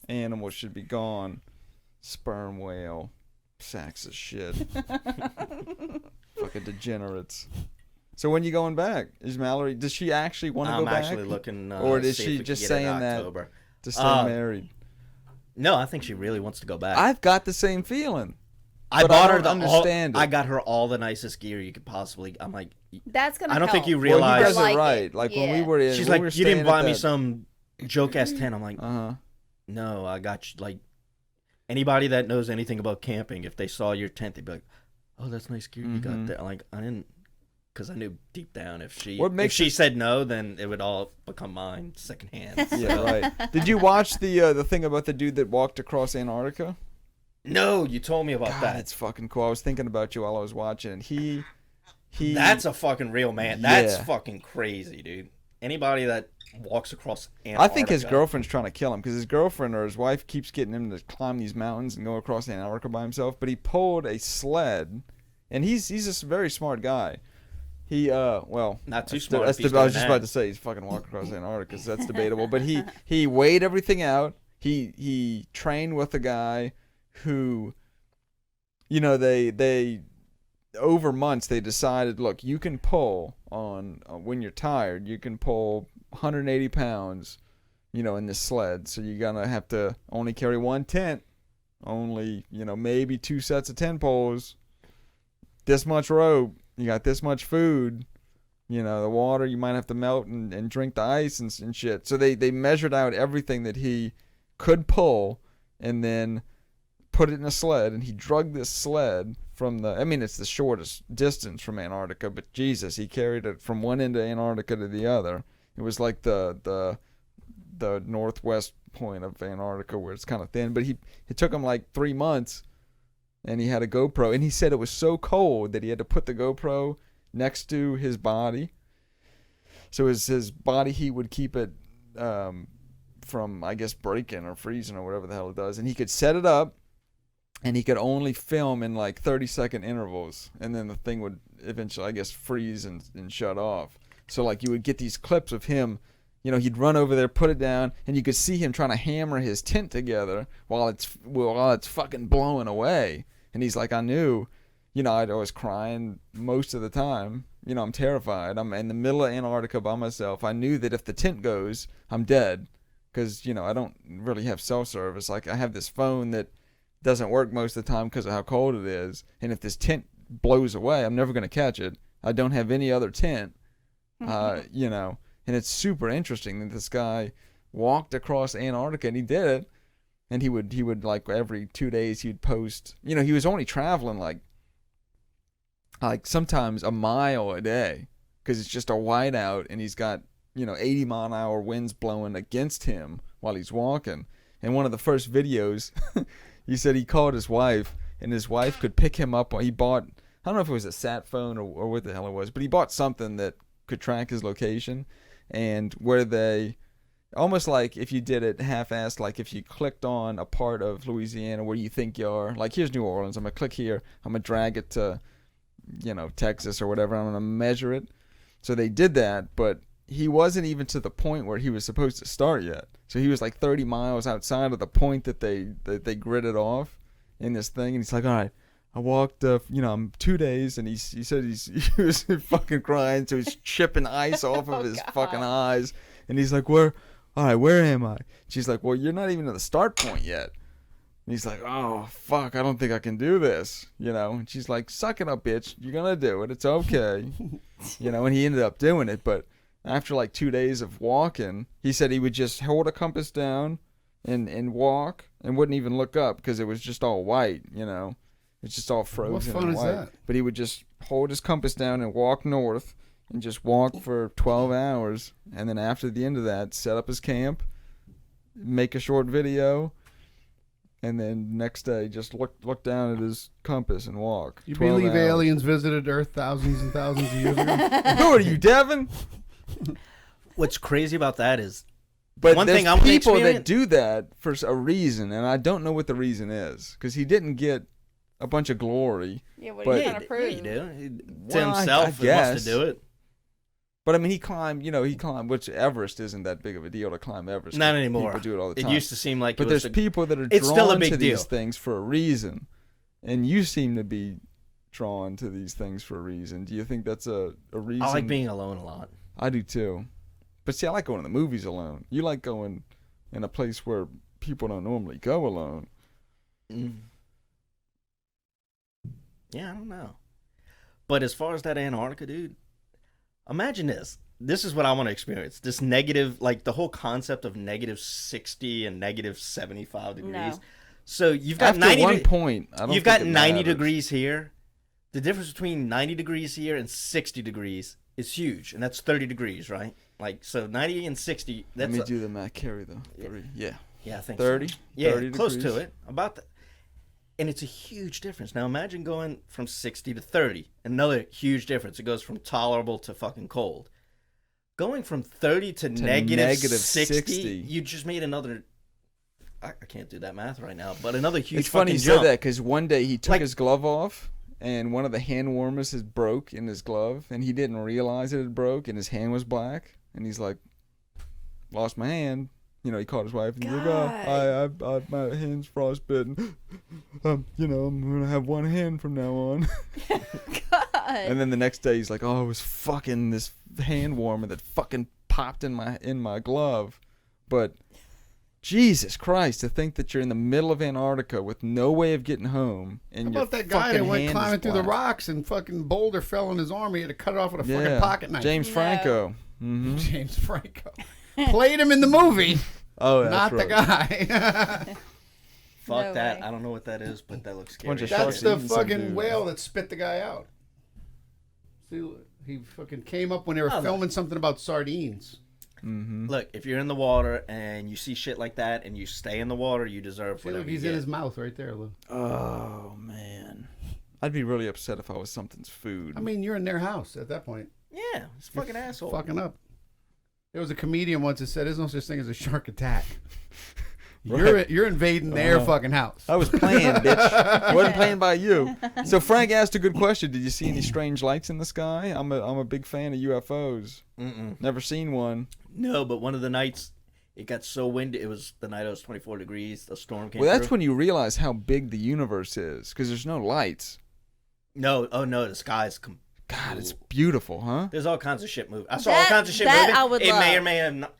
Animals should be gone. Sperm whale. Sacks of shit. Fucking degenerates. So when you going back? Is Mallory? Does she actually want to go I'm back? actually looking. Or is see she if we just can get it saying in that? October. To stay Uh, married. No, I think she really wants to go back. I've got the same feeling. I but bought I her don't the understand I it. got her all the nicest gear you could possibly. I'm like, That's gonna. I don't think help. you Well, you realize. guys are Like right. it, Like when we yeah. were in, She's we like, were you didn't staying buy at me that- some joke ass tent. I'm like, Uh-huh. no, I got you. Like anybody that knows anything about camping, if they saw your tent, they'd be like, oh, that's nice gear you got Mhm. there. Like I didn't, because I knew deep down if she What makes if she it- said no, then it would all become mine secondhand. Yeah, right. Did you watch the thing about the dude that walked across Antarctica? No, you told me about God, that. it's fucking cool. I was thinking about you while I was watching. He. That's a fucking real man. That's Yeah. fucking crazy, dude. Anybody that walks across Antarctica. I think his girlfriend's trying to kill him because his girlfriend or his wife keeps getting him to climb these mountains and go across Antarctica by himself. But he pulled a sled, and he's a very smart guy. He well, Not too that's smart That's if he's I was doing just that. about to say he's fucking walking across Antarctica, so that's debatable. But he weighed everything out. He trained with a guy who, they over months they decided, look, you can pull on when you're tired, you can pull 180 pounds, in this sled. So you're gonna have to only carry one tent, only maybe 2 sets of tent poles, this much rope, you got this much food. The water you might have to melt and drink the ice and shit. So they measured out everything that he could pull and then put it in a sled. And he drug this sled from it's the shortest distance from Antarctica, but Jesus, he carried it from one end of Antarctica to the other. It was like the northwest point of Antarctica where it's kind of thin. But it took him like 3 months, and he had a GoPro. And he said it was so cold that he had to put the GoPro next to his body, so his body heat would keep it from, I guess, breaking or freezing or whatever the hell it does. And he could set it up, and he could only film in like 30-second intervals, and then the thing would eventually, I guess, freeze and shut off. So like you would get these clips of him, he'd run over there, put it down, and you could see him trying to hammer his tent together while it's fucking blowing away. And he's like, I knew. I was crying most of the time. I'm terrified. I'm in the middle of Antarctica by myself. I knew that if the tent goes, I'm dead. Because, I don't really have cell service. Like, I have this phone that doesn't work most of the time because of how cold it is. And if this tent blows away, I'm never going to catch it. I don't have any other tent. And it's super interesting that this guy walked across Antarctica, and he did it. And he would like every 2 days he'd post. He was only traveling like sometimes a mile a day, because it's just a whiteout, and he's got 80-mile-an-hour winds blowing against him while he's walking. And one of the first videos, he said he called his wife, and his wife could pick him up. He bought, I don't know if it was a sat phone or what the hell it was, but he bought something that could track his location, and where they, almost like if you did it half-assed, like if you clicked on a part of Louisiana where you think you are, like here's New Orleans, I'm going to click here, I'm going to drag it to Texas or whatever, I'm going to measure it. So they did that, but he wasn't even to the point where he was supposed to start yet. So he was like 30 miles outside of the point that they gridded off in this thing. And he's like, all right, I walked, I'm 2 days. And he said he was fucking crying. So he's chipping ice off of his fucking eyes. And he's like, where am I? She's like, well, you're not even at the start point yet. And he's like, oh, fuck, I don't think I can do this, And she's like, suck it up, bitch. You're going to do it. It's okay. And he ended up doing it. But after like 2 days of walking, he said he would just hold a compass down and walk and wouldn't even look up because it was just all white, It's just all frozen. What fun and is white. that? But he would just hold his compass down and walk north and just walk for 12 hours. And then after the end of that, set up his camp, make a short video, and then next day, just look down at his compass and walk. You believe aliens visited Earth thousands and thousands of years ago? Who are you, Devin? What's crazy about that is, but one there's thing I want to people that experience. do that for a reason, and I don't know what the reason is, because he didn't get a bunch of glory. Yeah, what But- are you Yeah, trying to prove? you do. To Well, himself, I he guess. wants to do it. But I mean, he climbed, which Everest isn't that big of a deal to climb Everest. Not anymore. People do it all the It time. used to seem like But it was there's people that are it's still a drawn big to these deal. things for a reason, and you seem to be drawn to these things for a reason. Do you think that's a reason? I like being alone a lot. I do too. But see, I like going to the movies alone. You like going in a place where people don't normally go alone. Yeah, I don't know. But as far as that Antarctica, dude, imagine this. This is what I want to experience. This negative, like the whole concept of -60 and -75 degrees. No. So you've got After 90 one point, I don't you've think got it 90 matters. degrees here. The difference between 90 degrees here and 60 degrees is huge, and that's 30 degrees, right? Like, so 90 and 60, Let that's me do the math. Carry though. Yeah. yeah, I think 30? so. Yeah, 30 close degrees. to it. About that. And it's a huge difference. Now imagine going from 60 to 30. Another huge difference. It goes from tolerable to fucking cold. Going from 30 to negative 60, you just made another... I can't do that math right now, but another huge It's funny fucking you jump. said that because one day he took Like- his glove off and one of the hand warmers has broke in his glove and he didn't realize it had broke and his hand was black and he's like, lost my hand. He called his wife and he's like, oh, my hand's frostbitten. you know, I'm gonna have one hand from now on. God. And then the next day he's like, oh, it was fucking this hand warmer that fucking popped in my glove. But Jesus Christ, to think that you're in the middle of Antarctica with no way of getting home, and How about that guy that went climbing through the rocks and fucking boulder fell in his arm? He had to cut it off with a fucking pocket knife. James Franco. Mm-hmm. James Franco played him in the movie. Oh, that's not right. the guy. Fuck No that. way. I don't know what that is, but that looks scary. Bunch of That's sharks the eating some fucking dude. whale that spit the guy out. See, he fucking came up when they were Oh, filming something about sardines. Mm-hmm. Look, if you're in the water and you see shit like that and you stay in the water, you deserve See, whatever look, he's you in get. his mouth right there, Lou. Oh man, I'd be really upset if I was something's food. I mean, you're in their house at that point. Yeah, it's a fucking asshole. Fucking up. There was a comedian once that said, "There's no such thing as a shark attack." Right. You're invading their fucking house. I was playing, bitch. I wasn't playing by you. So Frank asked a good question. Did you see any strange lights in the sky? I'm a big fan of UFOs. Mm-mm. Never seen one. No, but one of the nights it got so windy. It was the night it was 24 degrees. The storm came Well, that's through. when you realize how big the universe is, because there's no lights. No, oh no, the sky's God, it's beautiful, huh? There's all kinds of shit moving. I saw all That- kinds of shit that moving. I would it may or love. may have not.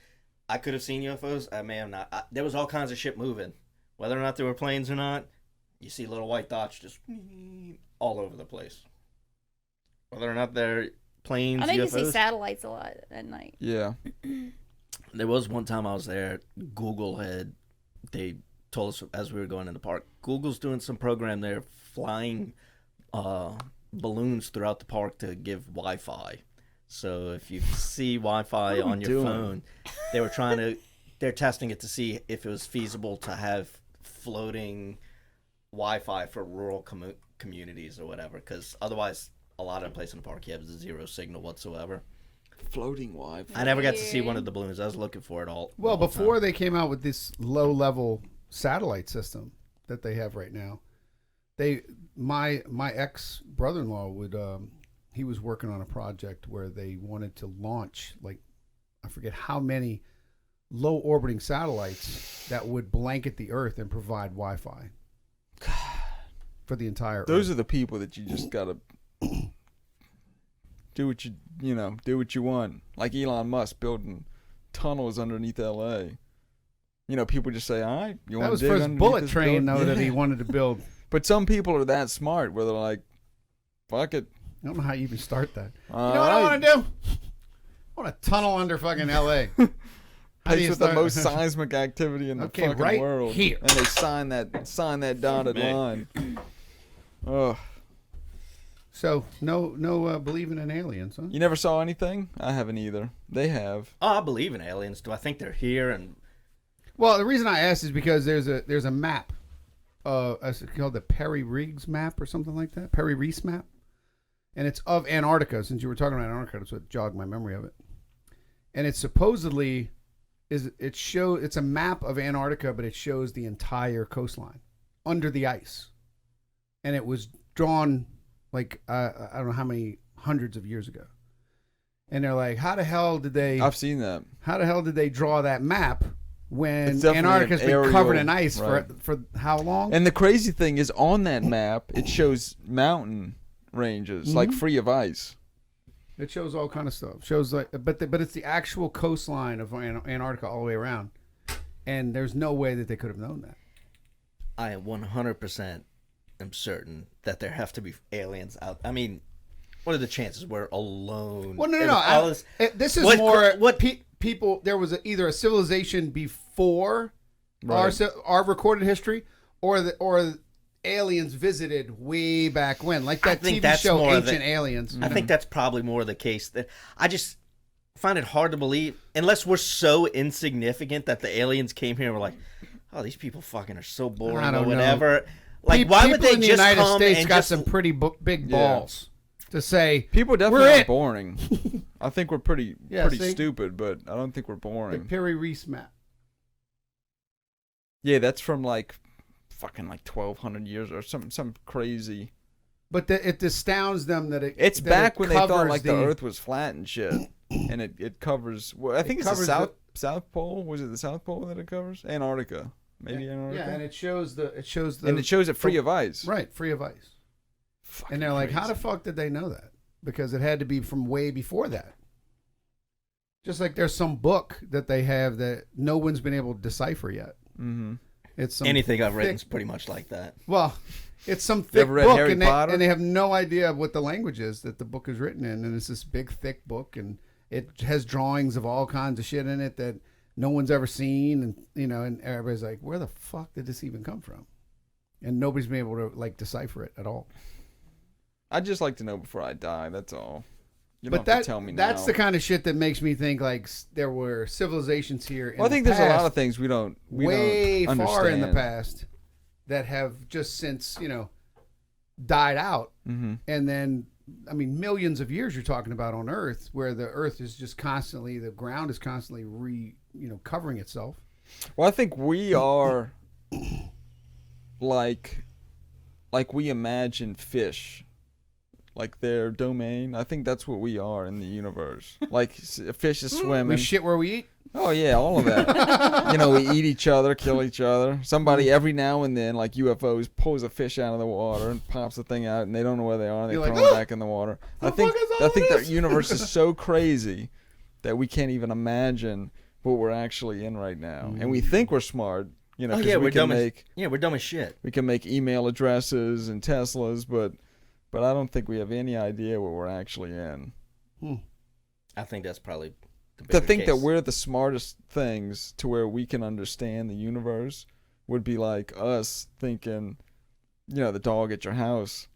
I could have seen UFOs. I may have not. There was all kinds of shit moving. Whether or not there were planes or not, you see little white dots just all over the place. Whether or not they're planes, I think UFOs. you see satellites a lot at night. Yeah. There was one time I was there. They told us as we were going in the park. Google's doing some program there, flying balloons throughout the park to give Wi-Fi. So if you see Wi-Fi What are we on your doing? phone, they're testing it to see if it was feasible to have floating Wi-Fi for rural communities or whatever. Because otherwise, a lot of places in the park you have zero signal whatsoever. Floating Wi-Fi. I never got to see one of the balloons. I was looking for it all. Well, the whole time. before they came out with this low-level satellite system that they have right now, my ex brother-in-law would he was working on a project where they wanted to launch, like, I forget how many low orbiting satellites that would blanket the Earth and provide Wi-Fi for the entire Those Earth. are the people that you just gotta do what you want. Like Elon Musk building tunnels underneath L.A. You know, people just say, "All right, you That want was to for dig his underneath bullet this train, building?" though, that he Yeah. wanted to build. But some people are that smart where they're like, "Fuck it." I don't know how you even start that. All You know what I right. want to do? I want to tunnel under fucking L.A. How do Place you with the start- most seismic activity in the Okay, fucking right world, here. and they sign that dotted line. Ugh. So no believing in aliens, huh? You never saw anything? I haven't either. They have. Oh, I believe in aliens. Do I think they're here? And Well, the reason I asked is because there's a map, it's called the Perry Rees map or something like that. Perry Rees map, and it's of Antarctica. Since you were talking about Antarctica, that's what jogged my memory of it. And it supposedly it's a map of Antarctica, but it shows the entire coastline under the ice, and it was drawn like I don't know how many hundreds of years ago. And they're like, how the hell did they? I've seen that. How the hell did they draw that map when It's definitely Antarctica's an been covered aerial, in ice right. for how long? And the crazy thing is, on that map, it shows mountain ranges, like Mhm. free of ice. It shows all kind of stuff. Shows like, but it's the actual coastline of Antarctica all the way around, and there's no way that they could have known that. I am 100% am certain that there have to be aliens out. I mean, what are the chances we're alone? Well, no. With all this- This is What- more what- people. There was either a civilization before Right. our recorded history, or aliens visited way back when, like I that think TV that's show more of Ancient it. Aliens. I think that's probably more the case. That I just find it hard to believe, unless we're so insignificant that the aliens came here and were like, "Oh, these people fucking are so boring," I or don't know. whatever. Like, why would People they in the just United come States and got just some pretty big Yeah. balls to say People definitely We're aren't it. boring. I think we're pretty Yeah, see? stupid, but I don't think we're the boring. Perry Rees map. Yeah, that's from like fucking like 1,200 years or some crazy. But it astounds them that It's that back it when they thought covers like the Earth was flat and shit, and it covers. Well, I think it's the covers South Pole. Was it the South Pole that it covers? Antarctica. Maybe Antarctica. Yeah, and it shows the and it shows it free of ice. Right, free of ice. Fucking And they're like, crazy. how the fuck did they know that? Because it had to be from way before that. Just like there's some book that they have that no one's been able to decipher yet. Mm-hmm. It's some Anything I've written thick- is pretty much like that. Well, it's some thick ever read book, Harry and Potter? they have no idea what the language is that the book is written in, and it's this big, thick book, and it has drawings of all kinds of shit in it that no one's ever seen, and and everybody's like, where the fuck did this even come from? And nobody's been able to like decipher it at all. I'd just like to know before I die. That's all. You But don't have to tell me that's now. the kind of shit that makes me think like there were civilizations here. Well, I think there's a lot of things we don't way don't far in the understand. past that have just since died out. Mm-hmm. And then, I mean, millions of years you're talking about on Earth, where the Earth is just constantly, the ground is constantly covering itself. Well, I think we are like we imagine fish, like their domain. I think that's what we are in the universe. Like a fish is swimming. We shit where we eat. Oh yeah, all of that. We eat each other, kill each other. Somebody every now and then, like UFOs, pulls a fish out of the water and pops the thing out, and they don't know where they are, and they You're throw like, them "Oh, back in the water. the fuck is all I think this?" the universe is so crazy that we can't even imagine what we're actually in right now, and we think we're smart. Oh 'cause yeah, we we're can dumb make we're dumb as shit. we can make email addresses and Teslas, but I don't think we have any idea what we're actually in. I think that's probably the To bigger think that case. we're the smartest things to where we can understand the universe would be like us thinking, the dog at your house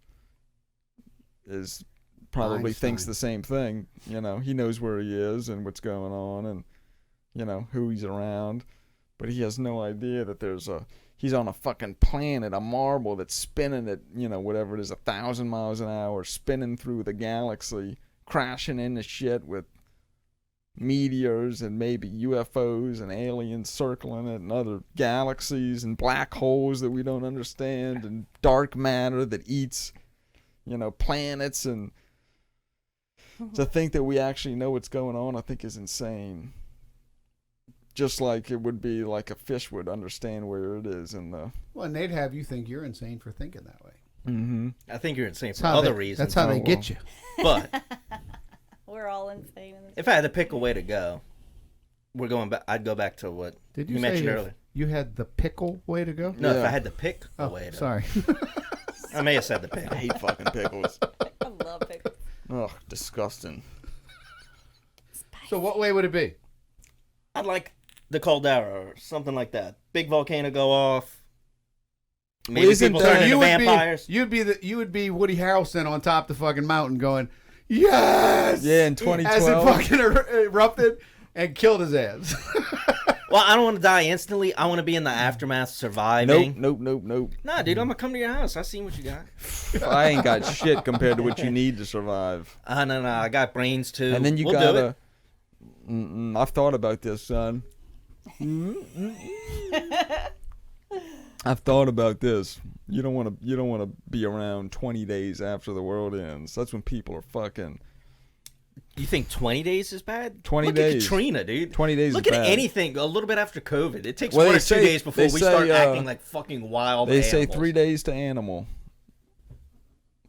is probably thinks Einstein. the same thing. He knows where he is and what's going on and, who he's around. But he has no idea that he's on a fucking planet, a marble that's spinning at, whatever it is, 1,000 miles an hour, spinning through the galaxy, crashing into shit with meteors and maybe UFOs and aliens circling it and other galaxies and black holes that we don't understand and dark matter that eats, planets. And to think that we actually know what's going on, I think is insane. Just like it would be like a fish would understand where it is in the... Well, and they'd have you think you're insane for thinking that way. Mm-hmm. I think you're insane That's for how other they- reasons. That's how they Oh, get you. But We're all insane in this. if I had to pick a way to go, we're going back. I'd go back to what Did you you say mentioned if earlier. you had the pickle way to go? No, if Yeah. I had to pick a Oh, way to. sorry. I may have said the pick. I hate fucking pickles. I love pickles. Ugh, disgusting. So what way would it be? I'd like the caldera or something like that. Big volcano go off. Maybe isn't people that- turn into vampires. You would be Woody Harrelson on top of the fucking mountain going, yes! Yeah, in As it 2012. fucking erupted and killed his ass. Well, I don't want to die instantly. I want to be in the aftermath surviving. Nope. Nah, dude, I'm gonna come to your house. I seen what you got. I ain't got shit compared to what you need to survive. No, I got brains too. And then you we'll do it. gotta. I've thought about this, son. I've thought about this. You don't want to be around 20 days after the world ends. That's when people are fucking. You think 20 days is bad? 20 Look days. at Katrina, dude. 20 days Look is at bad. anything a little bit after COVID. It takes Well, 1 they or 2 say- days before they we say, start acting like fucking wild They say animals. 3 days to animal.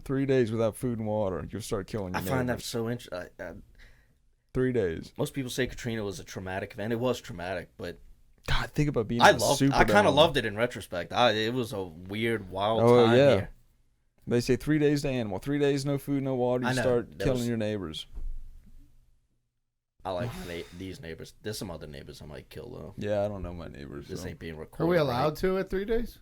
3 days without food and water, you'll start killing I your find that neighbors. so interesting. 3 days. Most people say Katrina was a traumatic event. It was traumatic, but God, think about being I in a kind Superdome. of loved it in retrospect. It was a weird, wild Oh, time yeah. here. They say 3 days to animal. 3 days no food, no water. You I know. start That killing was- your neighbors. I like these neighbors. There's some other neighbors I might kill though. Yeah, I don't know my neighbors. This so. ain't being recorded. Are we right? allowed to at 3 days?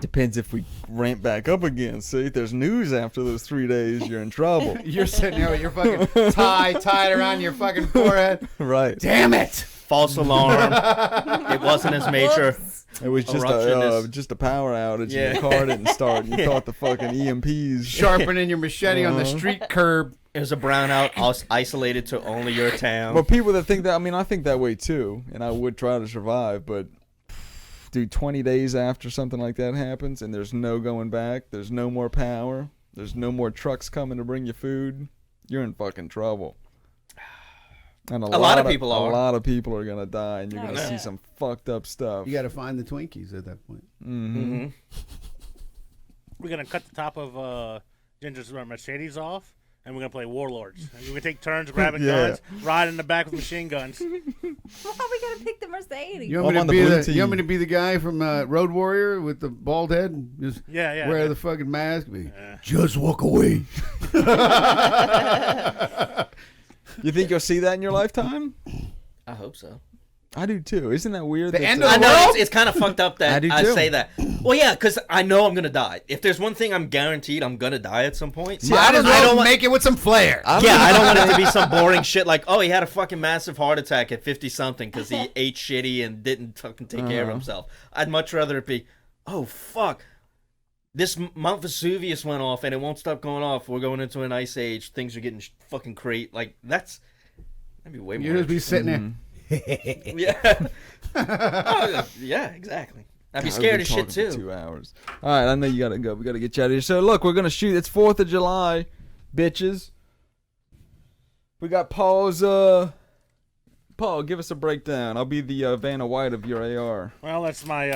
Depends if we ramp back up again. See, if there's news after those 3 days, you're in trouble. You're sitting there with your fucking tie tied around your fucking forehead. Right. Damn it! False alarm. It wasn't as major. Whoops. It was just a power outage. Yeah. And your car didn't start. You thought the fucking EMPs. Sharpening your machete on the street curb. It was a brownout isolated to only your town. But people that think that, I mean, I think that way too, and I would try to survive. But, dude, 20 days after something like that happens, and there's no going back, there's no more power, there's no more trucks coming to bring you food, you're in fucking trouble. And A lot of people A are. lot of people are gonna die, and you're Oh, gonna yeah. see some fucked up stuff. You got to find the Twinkies at that point. Mm-hmm. We're gonna cut the top of Ginger's Mercedes off, and we're gonna play Warlords. And we're gonna take turns grabbing Yeah. guns, ride in the back with machine guns. Why are we gonna pick the Mercedes? You want, I'm me on to the be blue you want me team. to be the guy from Road Warrior with the bald head? And just Yeah. wear the fucking mask? Be, Yeah. just walk away. You think you'll see that in your lifetime? I hope so. I do too. Isn't that weird? The that end it's- of I the know world? it's kind of fucked up that I do I too. say that. Well, yeah, because I know I'm gonna die. If there's one thing I'm guaranteed, I'm gonna die at some point. See, Might as I don't well want- make it with some flair. Yeah, I don't want it to be some boring shit like, oh, he had a fucking massive heart attack at 50-something because he ate shitty and didn't fucking take care of himself. I'd much rather it be, oh, fuck. This Mount Vesuvius went off and it won't stop going off. We're going into an ice age. Things are getting fucking great. Like, that'd be way more You'll just be sitting there. Mm-hmm. Yeah. Oh, yeah, exactly. I'd be I've scared been of shit talking for too. 2 hours. All right, I know you gotta go. We gotta get you out of here. So look, we're gonna shoot. It's 4th of July, bitches. We got Paul's. Paul, give us a breakdown. I'll be the Vanna White of your AR. Well, that's my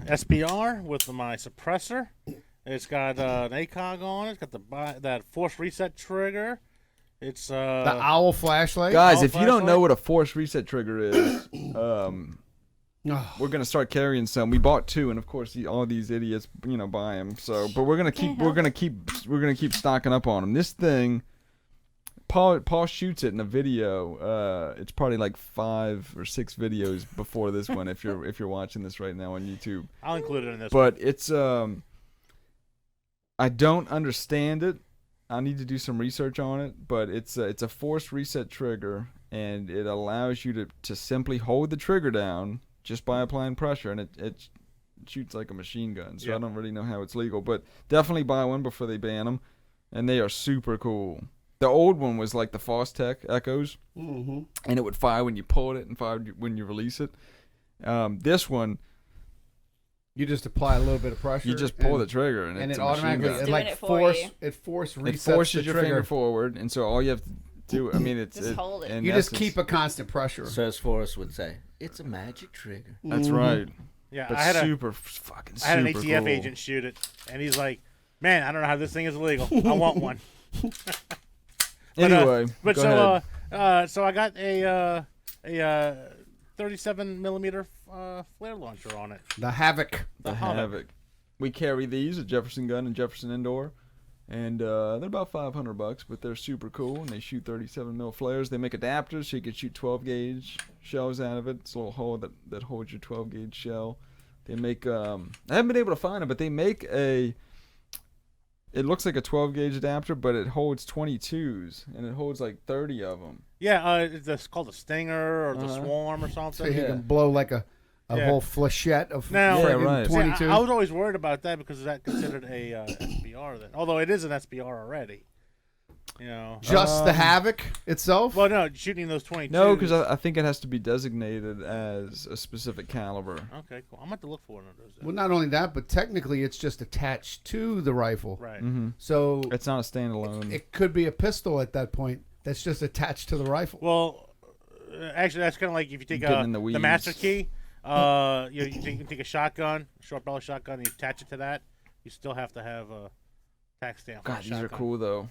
SBR with my suppressor. It's got an ACOG on it. It's got that force reset trigger. It's The owl flashlight. Guys, All if you don't know flashlight? what a force reset trigger is, Oh, we're gonna start carrying some. We bought 2, and of course, all these idiots, buy them. So, but we're gonna keep stocking up on them. This thing, Paul shoots it in a video. It's probably like 5 or 6 videos before this one. If you're watching this right now on YouTube, I'll include it in this. but it's I don't understand it. I need to do some research on it, but it's a force reset trigger, and it allows you to simply hold the trigger down just by applying pressure, and it shoots like a machine gun. So I Yep. don't really know how it's legal, but definitely buy one before they ban them, and they are super cool. The old one was like the Fostech Echoes, mm-hmm. and it would fire when you pulled it and fire when you release it. This one, You just apply a little bit of pressure. you just pull and, the trigger, and and it's it a machine automatically gun. It's doing it for you. it force resets It forces the your trigger. finger forward, and so all you have to do, I mean, it's Just hold it. in You just essence- keep a constant pressure. So as Forrest would say, it's a magic trigger. That's Mhm. right. yeah, But I had fucking I had an super ATF cool. agent shoot it, and he's like, "Man, I don't know how this thing is illegal. I want one." But, Anyway, But go so ahead. so I got a 37 millimeter flare launcher on it. The Havoc. The Havoc. Havoc. We carry these at Jefferson Gun and Jefferson Indoor, and they're about $500, but they're super cool, and they shoot 37 mil flares. They make adapters so you can shoot 12 gauge shells out of it. It's a little hole that holds your 12 gauge shell. They make I haven't been able to find them, but they make it looks like a 12 gauge adapter, but it holds 22s, and it holds like 30 of them. Yeah, it's called a Stinger or the Uh-huh. Swarm or So something. you Yeah. can blow like a Yeah. whole flechette of Now- Yeah, friggin' right. See, 22. I was always worried about that because is that considered a SBR then? Although it is an SBR already. Just the Havoc itself? Well, no, shooting those 22. No, because I think it has to be designated as a specific caliber. Okay, cool. I'm going to have to look for one of those. then. Well, not only that, but technically it's just attached to the rifle. Right. Mm-hmm. So It's not a standalone. it could be a pistol at that point that's just attached to the rifle. Well, actually, that's kind of like if you take Getting in the the master weeds. key. You take a shotgun, short barrel shotgun, and you attach it to that. You still have to have a tax stamp. on God, the these are shotgun. cool though.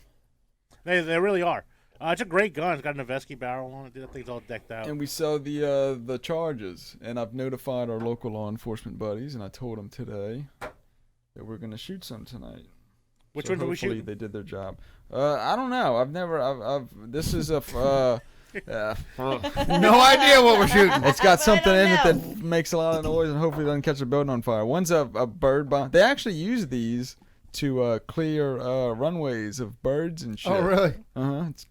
They really are. It's a great gun. It's got an Noveske barrel on it. That thing's all decked out. And we sell the charges, and I've notified our local law enforcement buddies, and I told them today that we're gonna shoot some tonight. Which So ones are we hopefully shooting? They did their job. I don't know. I've this is a No idea what we're shooting. it's got I something don't in it know. that makes a lot of noise and hopefully doesn't catch a building on fire. One's a bird bomb. They actually use these to clear runways of birds and shit. Oh, really?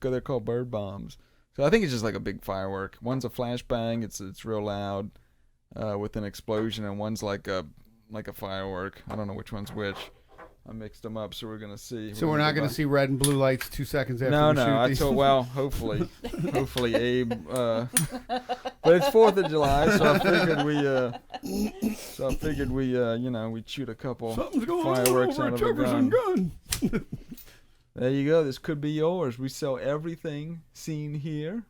They're called bird bombs. So I think it's just like a big firework. One's a flashbang. It's real loud with an explosion, and one's like a firework. I don't know which one's which. I mixed them up, so we're gonna see. So we're not going to see red and blue lights 2 seconds after No, we shoot no. these? Hopefully, Abe. But it's 4th of July, so I figured we'd shoot a couple Something's going on fireworks over out at of a Jefferson gun. Gun. There you go. This could be yours. We sell everything seen here.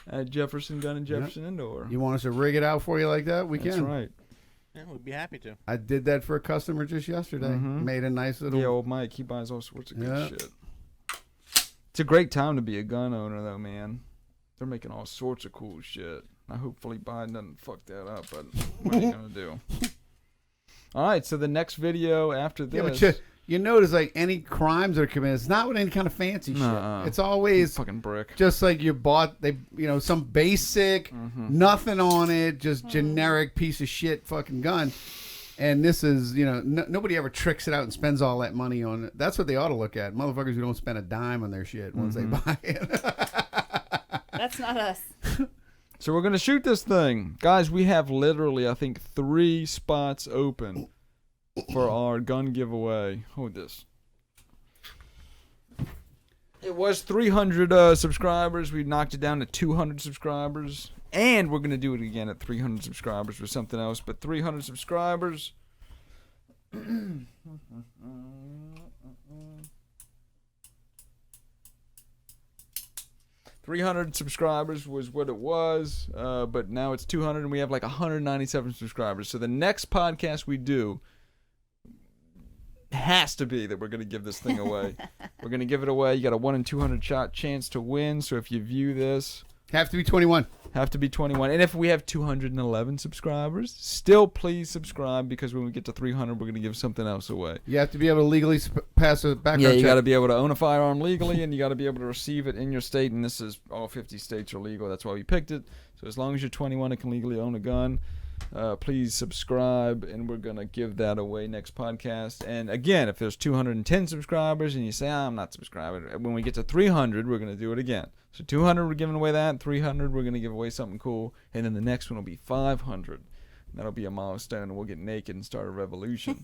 at Jefferson Gun and Jefferson Indoor. You want us to rig it out for you like that? We That's can. right. Yeah, we'd be happy to. I did that for a customer just yesterday. Mhm. Made a nice little. Yeah, old Mike, he buys all sorts of good Yeah. shit. It's a great time to be a gun owner, though, man. They're making all sorts of cool shit. Now, hopefully Biden doesn't fuck that up, but what are you gonna do? All right, so the next video after Yeah, this, but you notice like any crimes that are committed, it's not with any kind of fancy Nuh-uh. shit. It's always fucking brick. just like you bought some basic, nothing on it, just generic piece of shit fucking gun. And this is, nobody ever tricks it out and spends all that money on it. That's what they ought to look at. Motherfuckers who don't spend a dime on their shit once they buy it. That's not us. So we're gonna shoot this thing, guys. We have literally, I think, 3 spots open for our gun giveaway. Hold this. It was 300 subscribers. We knocked it down to 200 subscribers. And we're going to do it again at 300 subscribers with something else. But 300 subscribers. 300 subscribers was what it was. But now it's 200 and we have like 197 subscribers. So the next podcast we do has to be that we're going to give this thing away. We're going to give it away. You got a 1 in 200 shot chance to win. So if you view this, Have to be 21. have to be 21. And if we have 211 subscribers, still please subscribe, because when we get to 300, we're going to give something else away. You have to be able to legally pass a background Yeah, you check. got to be able to own a firearm legally, and you got to be able to receive it in your state. And this is all 50 states are legal. That's why we picked it. So as long as you're 21 and can legally own a gun, please subscribe, and we're going to give that away next podcast. And again, if there's 210 subscribers and you say, I'm not subscribing, when we get to 300, we're going to do it again. So 200, we're giving away that. 300, we're going to give away something cool. And then the next one will be 500. That'll be a milestone, and we'll get naked and start a revolution.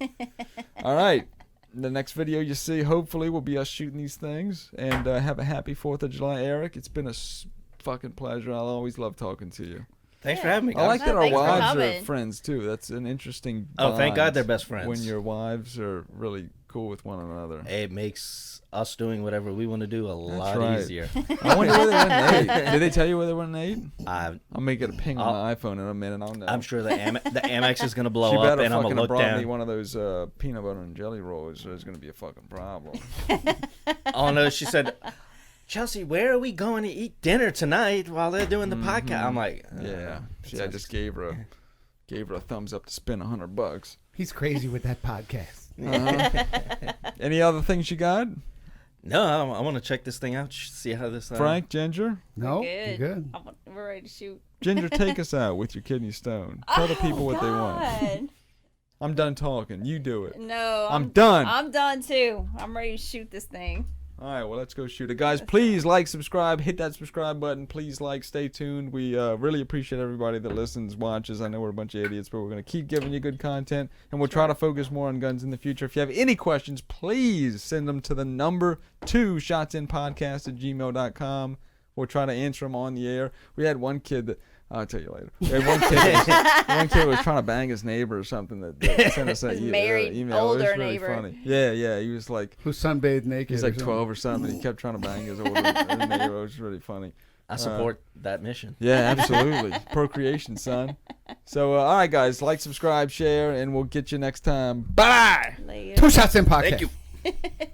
All right. The next video you see, hopefully, will be us shooting these things. And have a happy 4th of July, Eric. It's been a fucking pleasure. I'll always love talking to you. Thanks for having me, I guys. like that our Thanks for wives are coming. friends, too. That's an interesting Oh, thank God bond they're best friends. when your wives are really cool with one another. It makes us doing whatever we want to do a lot right. easier. I wonder where they went and ate. Did they tell you where they went and ate? I, I'll make it a ping on the iPhone in a minute. I'll know. I'm sure the Amex is going to blow she up, better and I'm fucking going to have look brought me down. one of those peanut butter and jelly rolls. There's going to be a fucking problem. Oh, no, she said, Chelsea, where are we going to eat dinner tonight while they're doing the podcast? I'm like, Yeah. I just gave her a thumbs up to spend $100. He's crazy with that podcast. Any other things you got? no, I want to check this thing out, see how this. Frank, Ginger? No, Good. you're good. We're ready to shoot. Ginger, take us out with your kidney stone. Tell the people what they want. God. I'm done talking. You do it. No, I'm done. I'm done too. I'm ready to shoot this thing. All right, well, let's go shoot it. Guys, please like, subscribe, hit that subscribe button. Please stay tuned. We really appreciate everybody that listens, watches. I know we're a bunch of idiots, but we're going to keep giving you good content, and we'll try to focus more on guns in the future. If you have any questions, please send them to the number 2 shotsinpodcast@gmail.com. We'll try to answer them on the air. We had one kid that, I'll tell you later. We had one kid was trying to bang his neighbor or something that sent us His an married, email. It was older really neighbor. funny. Yeah, he was like, Who's sunbathed naked? he's or like something. 12 or something. And he kept trying to bang his older neighbor. It was really funny. I support that mission. Yeah, absolutely. Procreation, son. So, all right, guys. Like, subscribe, share, and we'll get you next time. Bye! Later. 2 Shots in Podcast. Thank you.